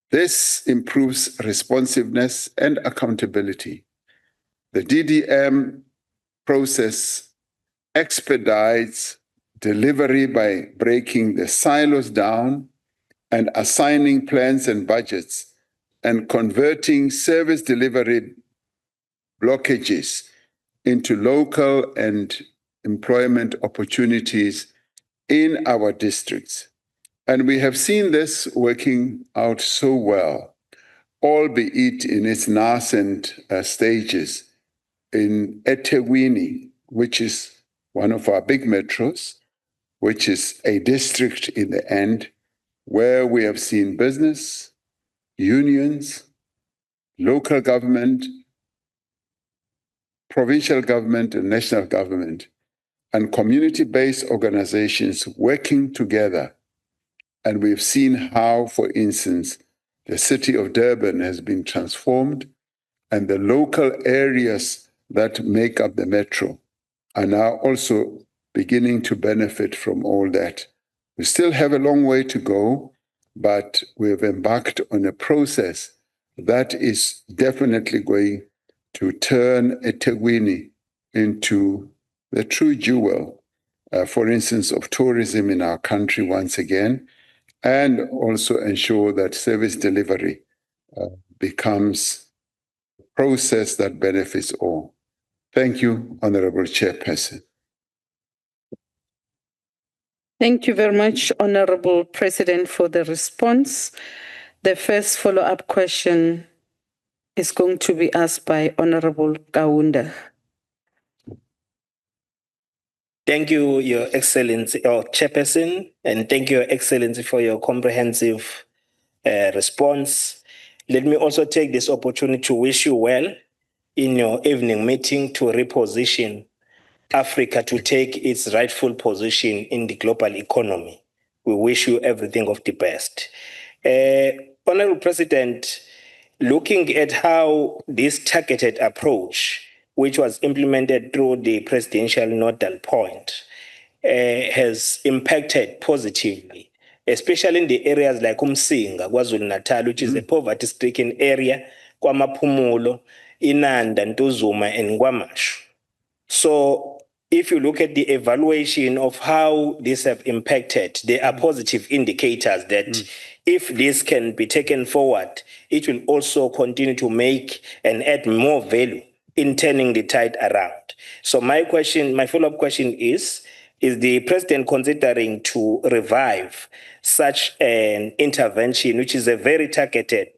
This improves responsiveness and accountability. The DDM process expedites delivery by breaking the silos down and assigning plans and budgets and converting service delivery blockages into local and employment opportunities in our districts. And we have seen this working out so well, albeit in its nascent stages in eThekwini, which is one of our big metros, which is a district in the end, where we have seen business, unions, local government, provincial government, and national government, and community-based organizations working together. And we've seen how, for instance, the city of Durban has been transformed, and the local areas that make up the metro are now also beginning to benefit from all that. We still have a long way to go, but we have embarked on a process that is definitely going to turn eThekwini into the true jewel, for instance, of tourism in our country once again, and also ensure that service delivery becomes a process that benefits all. Thank you, Honorable Chairperson. Thank you very much, Honorable President, for the response. The first follow-up question is going to be asked by Honorable Kaunda. Thank you, Your Excellency, or Chairperson, and thank you, Your Excellency, for your comprehensive response. Let me also take this opportunity to wish you well in your evening meeting to reposition Africa to take its rightful position in the global economy. We wish you everything of the best. Honorable President, looking at how this targeted approach, which was implemented through the presidential nodal point, has impacted positively, especially in the areas like Umsinga, KwaZulu-Natal, which is a poverty-stricken area, KwaMaphumulo, Inanda, Ntuzuma, and KwaMashu. So if you look at the evaluation of how these have impacted, there are positive indicators that if this can be taken forward, it will also continue to make and add more value in turning the tide around. So my follow-up question is the president considering to revive such an intervention, which is a very targeted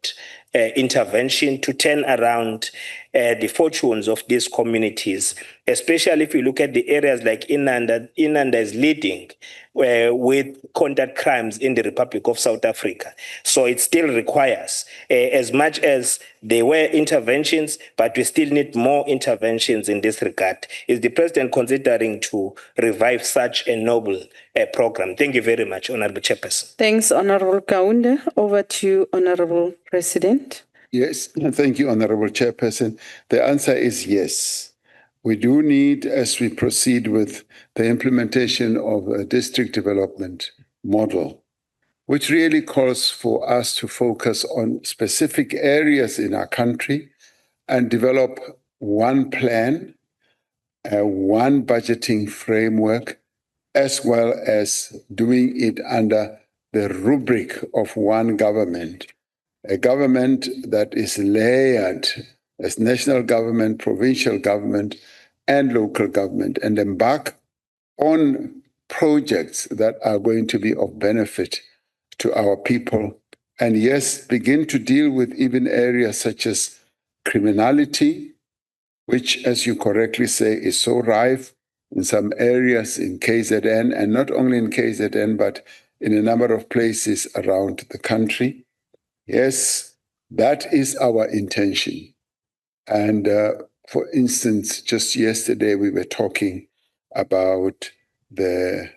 intervention to turn around the fortunes of these communities, especially if you look at the areas like Inanda. Inanda is leading with conduct crimes in the Republic of South Africa. So it still requires, as much as there were interventions, but we still need more interventions in this regard. Is the president considering to revive such a noble program? Thank you very much, Honorable Chairperson. Thanks, Honorable Kaunda. Over to you, Honorable President. Yes, thank you, Honorable Chairperson. The answer is yes. We do need, as we proceed with the implementation of a district development model, which really calls for us to focus on specific areas in our country and develop one plan, one budgeting framework, as well as doing it under the rubric of one government. A government that is layered as national government, provincial government, and local government, and embark on projects that are going to be of benefit to our people. And yes, begin to deal with even areas such as criminality, which, as you correctly say, is so rife in some areas in KZN, and not only in KZN, but in a number of places around the country. Yes, that is our intention. And for instance, just yesterday we were talking about the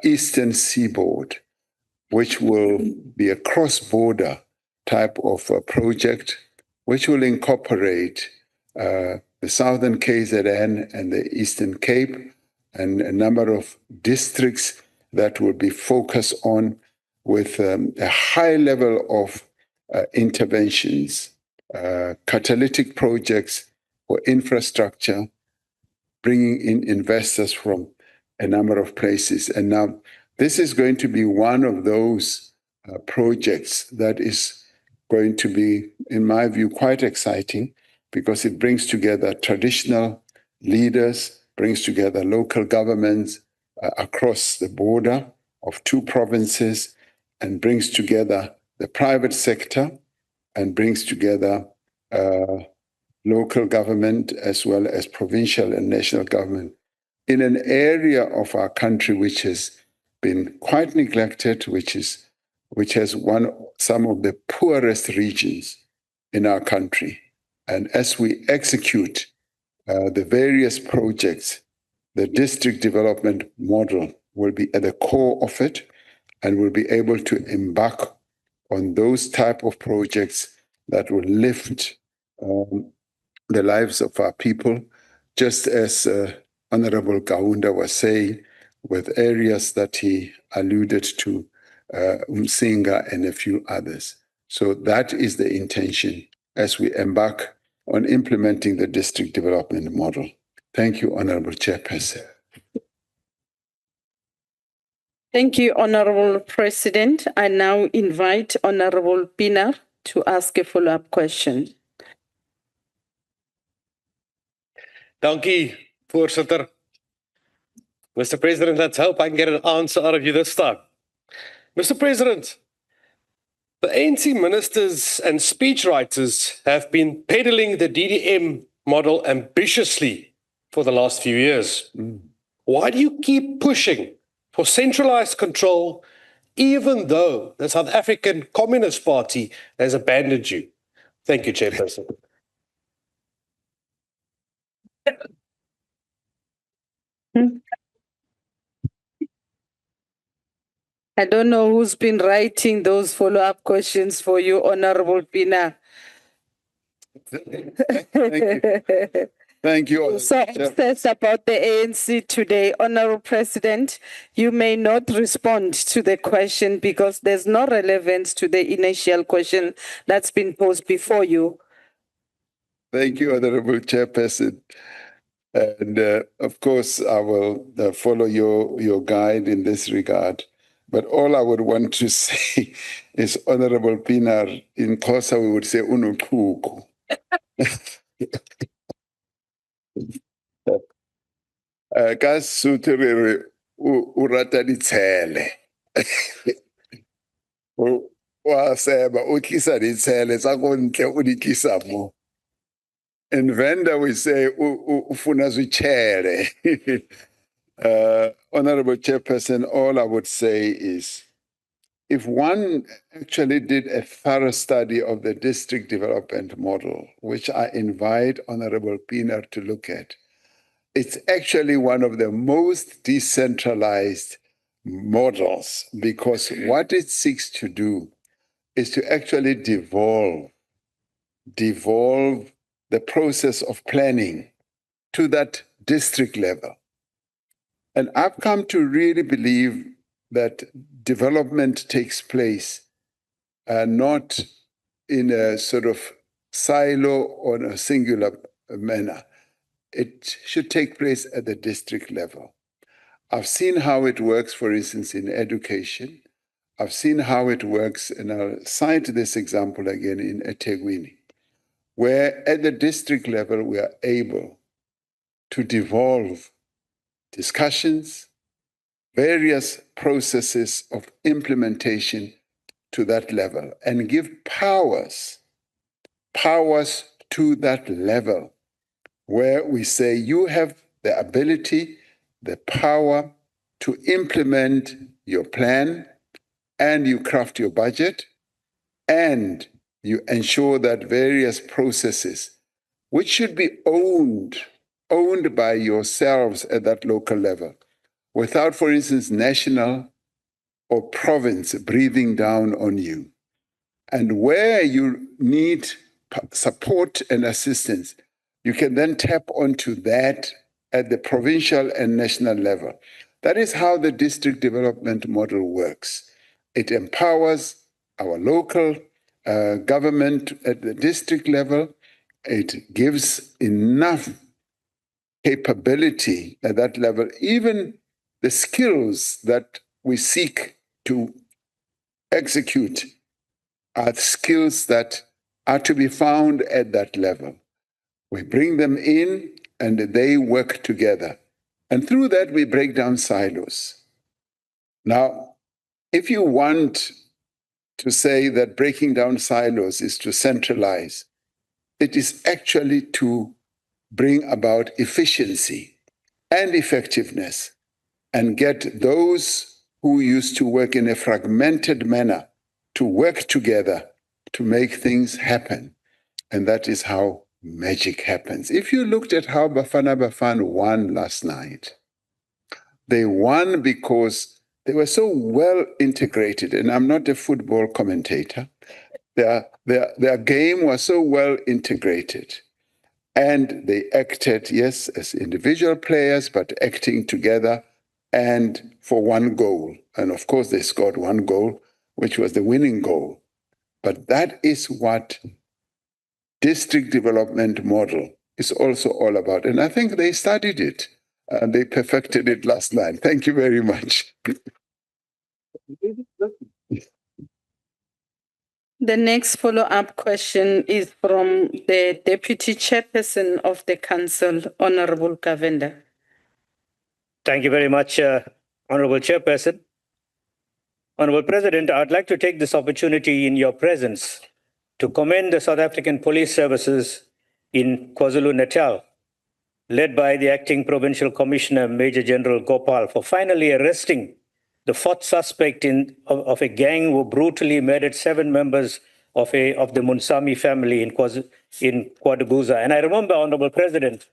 Eastern Seaboard, which will be a cross-border type of project, which will incorporate the Southern KZN and the Eastern Cape, and a number of districts that will be focused on with a high level of interventions, catalytic projects for infrastructure, bringing in investors from a number of places. And now this is going to be one of those projects that is going to be, in my view, quite exciting, because it brings together traditional leaders, brings together local governments across the border of two provinces, and brings together the private sector and brings together local government as well as provincial and national government in an area of our country which has been quite neglected, which has some of the poorest regions in our country. And as we execute the various projects, the district development model will be at the core of it, and we'll be able to embark on those type of projects that will lift the lives of our people, just as Honorable Kaunda was saying, with areas that he alluded to, Umsinga and a few others. So that is the intention as we embark on implementing the district development model. Thank you, Honorable Chairperson. Thank you, Honorable President. I now invite Honorable Pienaar to ask a follow-up question. Dankie, voorsitter. Mr. President, let's hope I can get an answer out of you this time. Mr. President, the ANC ministers and speechwriters have been peddling the DDM model ambitiously for the last few years. why do you keep pushing for centralized control even though the South African Communist Party has abandoned you? Thank you, Chairperson. I don't know who's been writing those follow-up questions for you, Honorable Pina. Thank you. So obsessed about the ANC today, Honorable President, you may not respond to the question because there's no relevance to the initial question that's been posed before you. Thank you, Honorable Chairperson. And of course, I will follow your guide in this regard. But all I would want to say is, Honorable Pinar, in Xhosa we would say unochuku. Ka Sotho re re o rata ditshele. Wa seba o tlisa ditshele tsa ko ntle o di tlisa mo. In Venda we say ufuna zwitshele. Honorable Chairperson, all I would say is, if one actually did a thorough study of the district development model, which I invite Honorable Pienaar to look at, it's actually one of the most decentralized models, because what it seeks to do is to actually devolve the process of planning to that district level. And I've come to really believe that development takes place not in a sort of silo or in a singular manner. It should take place at the district level. I've seen how it works, for instance, in education. I've seen how it works, and I'll cite this example again in eThekwini, where at the district level we are able to devolve discussions, various processes of implementation to that level, and give powers to that level, where we say you have the ability, the power to implement your plan, and you craft your budget, and you ensure that various processes, which should be owned by yourselves at that local level, without, for instance, national or province breathing down on you. And where you need support and assistance, you can then tap onto that at the provincial and national level. That is how the district development model works. It empowers our local government at the district level. It gives enough capability at that level, even the skills that we seek to execute are skills that are to be found at that level. We bring them in and they work together. And through that, we break down silos. Now, if you want to say that breaking down silos is to centralize, it is actually to bring about efficiency and effectiveness and get those who used to work in a fragmented manner to work together to make things happen. And that is how magic happens. If you looked at how Bafana Bafana won last night, they won because they were so well integrated. And I'm not a football commentator. Their game was so well integrated. And they acted, yes, as individual players, but acting together and for one goal. And of course, they scored one goal, which was the winning goal. But that is what district development model is also all about. And I think they studied it and they perfected it last night. Thank you very much. The next follow-up question is from the Deputy Chairperson of the Council, Honorable Kavenda. Thank you very much, Honorable Chairperson. Honorable President, I'd like to take this opportunity in your presence to commend the South African Police Services in KwaZulu-Natal led by the acting provincial commissioner, Major General Gopal, for finally arresting the fourth suspect of a gang who brutally murdered 7 members of the Munsami family in Kwaduguza. And I remember, Honorable President,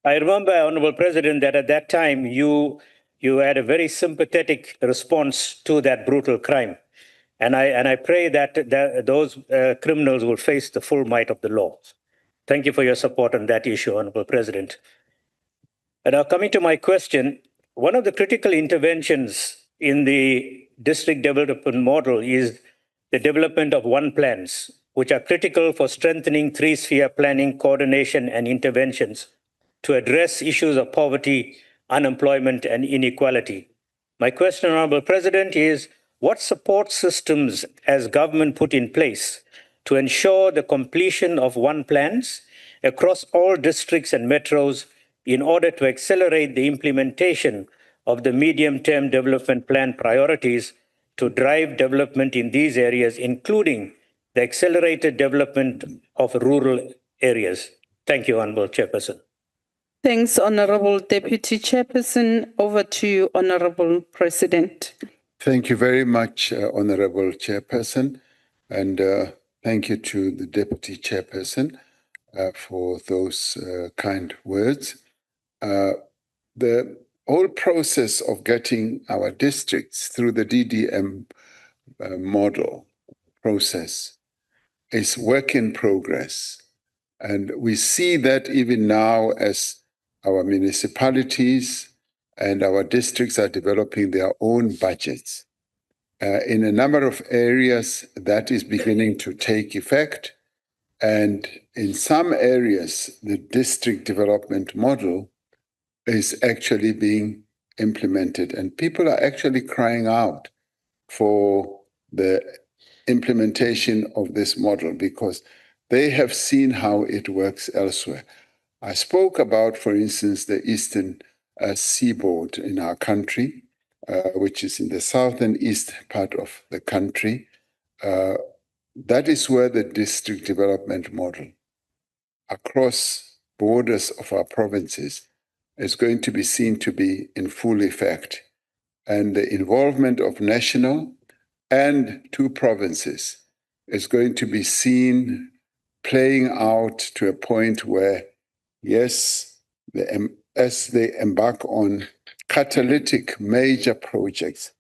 that at that time you had a very sympathetic response to that brutal crime. And I pray that those criminals will face the full might of the law. Thank you for your support on that issue, Honorable President. And now coming to my question, one of the critical interventions in the district development model is the development of one plans, which are critical for strengthening 3-sphere planning, coordination, and interventions to address issues of poverty, unemployment, and inequality. My question, Honorable President, is what support systems has government put in place to ensure the completion of one plans across all districts and metros in order to accelerate the implementation of the medium-term development plan priorities to drive development in these areas, including the accelerated development of rural areas? Thank you, Honorable Chairperson. Thanks, Honorable Deputy Chairperson. Over to you, Honorable President. Thank you very much, Honorable Chairperson, and thank you to the Deputy Chairperson for those kind words. The whole process of getting our districts through the DDM model process is work in progress. And we see that even now as our municipalities and our districts are developing their own budgets. In a number of areas, that is beginning to take effect. And in some areas, the district development model is actually being implemented. And people are actually crying out for the implementation of this model because they have seen how it works elsewhere. I spoke about, for instance, the Eastern Seaboard in our country, which is in the southern east part of the country. That is where the district development model across borders of our provinces is going to be seen to be in full effect. And the involvement of national and 2 provinces is going to be seen playing out to a point where, yes, as they embark on catalytic major projects,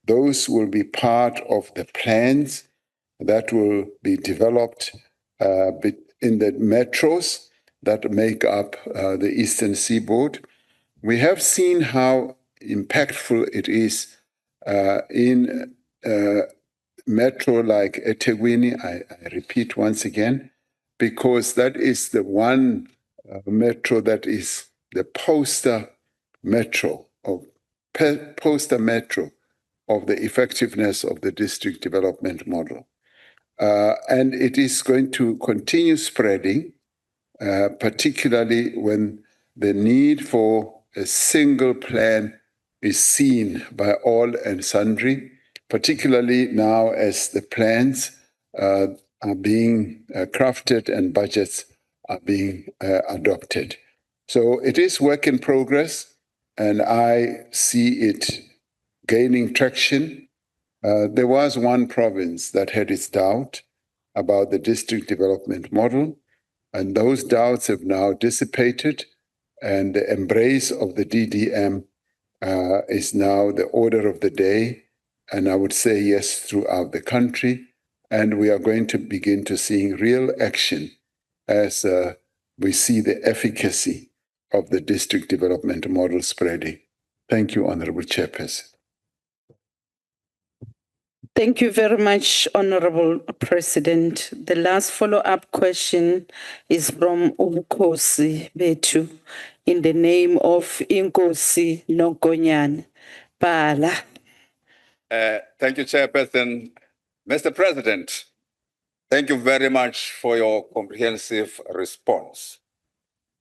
those will be part of the plans that will be developed in the metros that make up the Eastern Seaboard. We have seen how impactful it is in metro like eThekwini, I repeat once again, because that is the one metro that is the poster metro of the effectiveness of the district development model. And it is going to continue spreading, particularly when the need for a single plan is seen by all and sundry, particularly now as the plans are being crafted and budgets are being adopted. So it is work in progress, and I see it gaining traction. There was one province that had its doubt about the district development model, and those doubts have now dissipated, and the embrace of the DDM is now the order of the day, and I would say yes throughout the country, and we are going to begin to see real action as we see the efficacy of the district development model spreading. Thank you, Honorable Chairperson. Thank you very much, Honorable President. The last follow-up question is from Umkosi Betu in the name of Inkosi Nonkonyan. Pala. Thank you, Chairperson. Mr. President, thank you very much for your comprehensive response.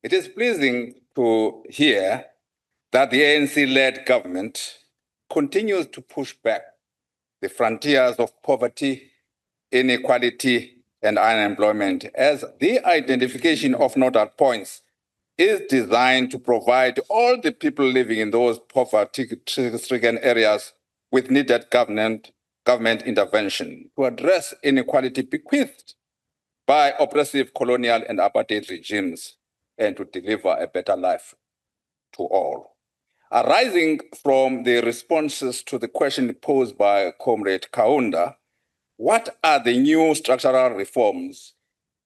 It is pleasing to hear that the ANC-led government continues to push back the frontiers of poverty, inequality, and unemployment as the identification of nodal points is designed to provide all the people living in those poverty-stricken areas with needed government intervention to address inequality bequeathed by oppressive colonial and apartheid regimes and to deliver a better life to all. Arising from the responses to the question posed by Comrade Kaunda, what are the new structural reforms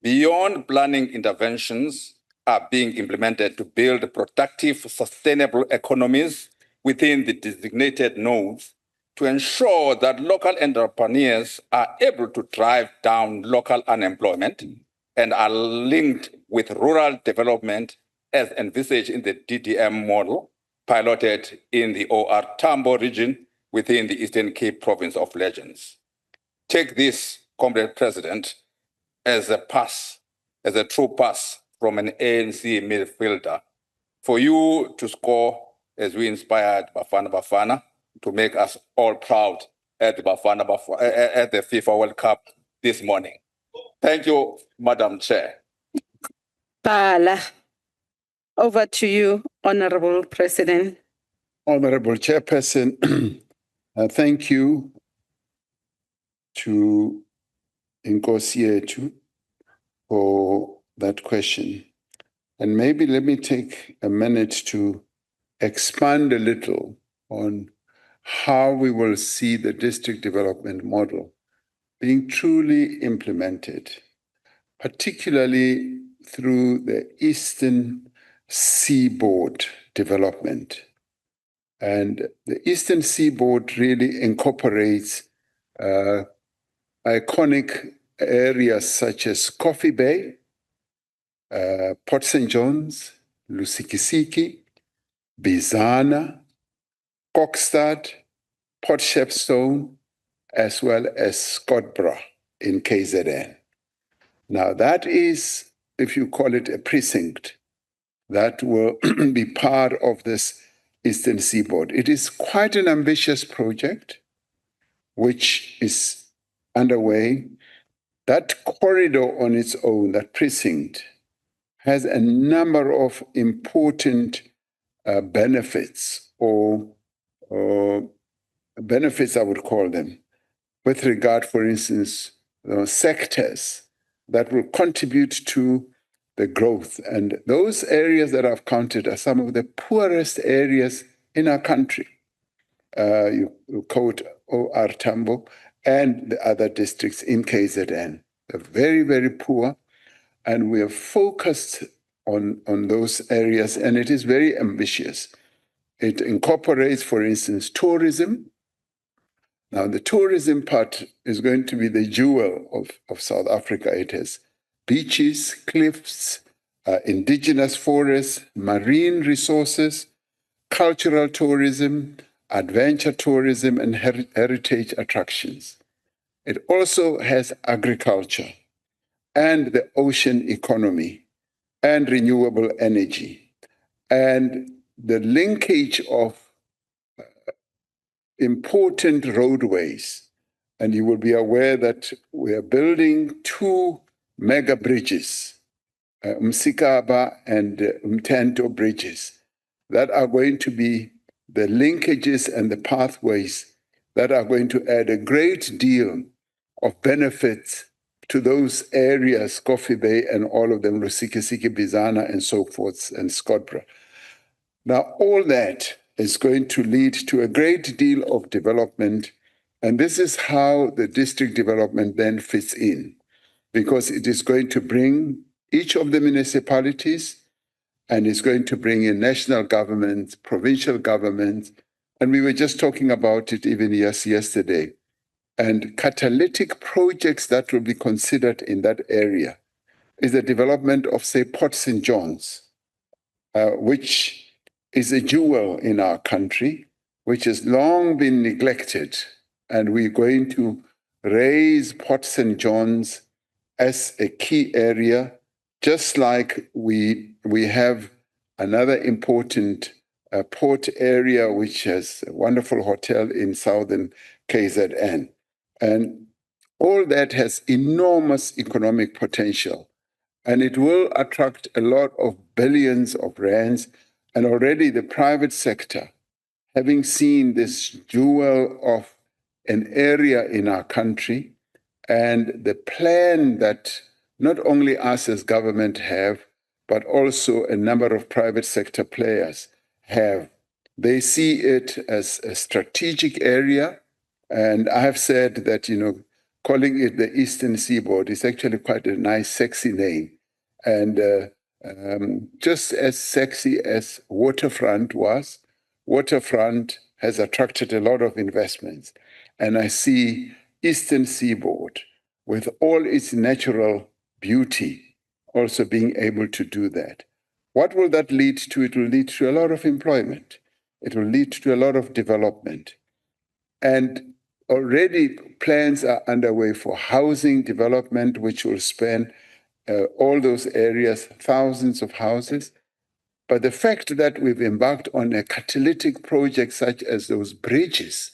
beyond planning interventions are being implemented to build productive, sustainable economies within the designated nodes to ensure that local entrepreneurs are able to drive down local unemployment and are linked with rural development as envisaged in the DDM model piloted in the OR Tambo region within the Eastern Cape province of Legends. Take this, Comrade President, as a true pass from an ANC midfielder for you to score as we inspired Bafana to make us all proud at the at the FIFA World Cup this morning. Thank you, Madam Chair. Bala. Over to you, Honorable President. Honorable Chairperson, thank you to Nkosietu for that question. And maybe let me take a minute to expand a little on how we will see the district development model being truly implemented, particularly through the Eastern Seaboard development. And the Eastern Seaboard really incorporates iconic areas such as Coffee Bay, Port St. John's, Lusikisiki, Bizana, Kokstad, Port Shepstone, as well as Scotborough in KZN. Now that is, if you call it a precinct, that will be part of this Eastern Seaboard. It is quite an ambitious project, which is underway. That corridor on its own, that precinct, has a number of important benefits or benefits, I would call them, with regard, for instance, sectors that will contribute to the growth. And those areas that I've counted are some of the poorest areas in our country. You quote OR Tambo and the other districts in KZN. They're very, very poor. And we are focused on those areas, and it is very ambitious. It incorporates, for instance, tourism. Now, the tourism part is going to be the jewel of South Africa. It has beaches, cliffs, indigenous forests, marine resources, cultural tourism, adventure tourism, and heritage attractions. It also has agriculture and the ocean economy and renewable energy and the linkage of important roadways. And you will be aware that we are building 2 mega bridges, Msikaba and Mtento bridges, that are going to be the linkages and the pathways that are going to add a great deal of benefits to those areas, Coffee Bay and all of them, Lusikisiki, Bizana, and so forth, and Scotborough. Now, all that is going to lead to a great deal of development, and this is how the district development then fits in, because it is going to bring each of the municipalities, and it's going to bring in national government, provincial government, and we were just talking about it even yesterday. And catalytic projects that will be considered in that area is the development of, say, Port St. John's, which is a jewel in our country, which has long been neglected. And we're going to raise Port St. John's as a key area, just like we have another important port area, which has a wonderful hotel in southern KZN. And all that has enormous economic potential. and it will attract a lot of billions of rands. And already the private sector, having seen this jewel of an area in our country and the plan that not only us as government have, but also a number of private sector players have. They see it as a strategic area. And I have said that, calling it the Eastern Seaboard is actually quite a nice, sexy name. And just as sexy as waterfront was, waterfront has attracted a lot of investments. And I see Eastern Seaboard with all its natural beauty also being able to do that. What will that lead to? It will lead to a lot of employment. It will lead to a lot of development. And already plans are underway for housing development, which will span all those areas, thousands of houses. But the fact that we've embarked on a catalytic project such as those bridges,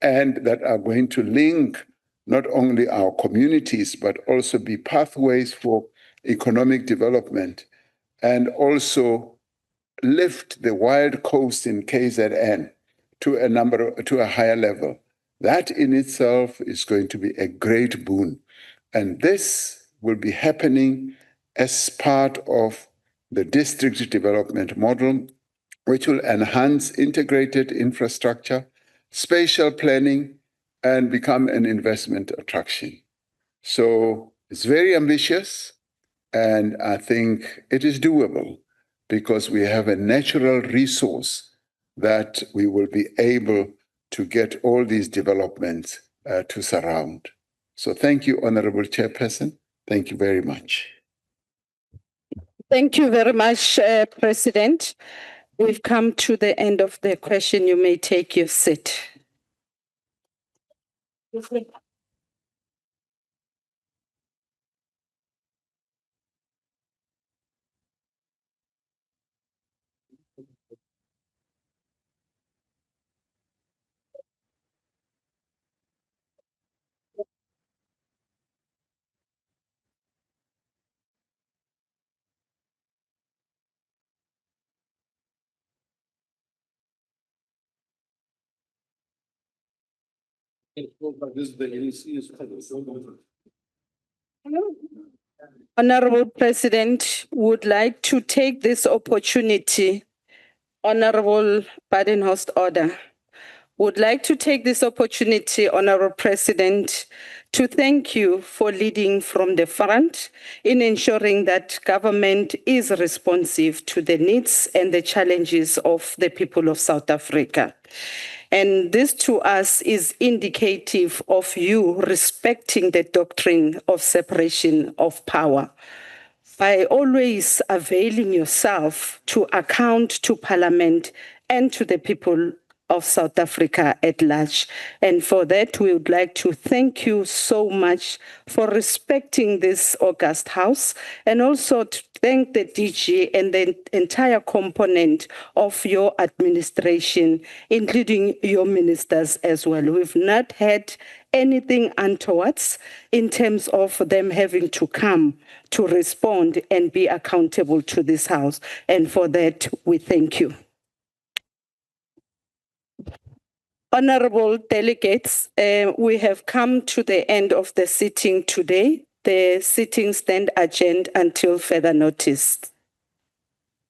and that are going to link not only our communities, but also be pathways for economic development, and also lift the wild coast in KZN to a higher level. That in itself is going to be a great boon. And this will be happening as part of the district development model, which will enhance integrated infrastructure, spatial planning, and become an investment attraction. So it's very ambitious, and I think it is doable because we have a natural resource that we will be able to get all these developments to surround. So thank you, Honorable Chairperson. Thank you very much. Thank you very much, President. We've come to the end of the question. You may take your seat. Honorable President, would like to take this opportunity, Honorable Badenhorst Order, would like to take this opportunity, Honorable President, to thank you for leading from the front in ensuring that government is responsive to the needs and the challenges of the people of South Africa. And this to us is indicative of you respecting the doctrine of separation of power by always availing yourself to account to Parliament and to the people of South Africa at large. And for that, we would like to thank you so much for respecting this august house, and also to thank the DG and the entire component of your administration, including your ministers as well. We've not had anything untowards in terms of them having to come to respond and be accountable to this house. And for that, we thank you. Honorable delegates, we have come to the end of the sitting today. The sitting stand adjourned until further notice.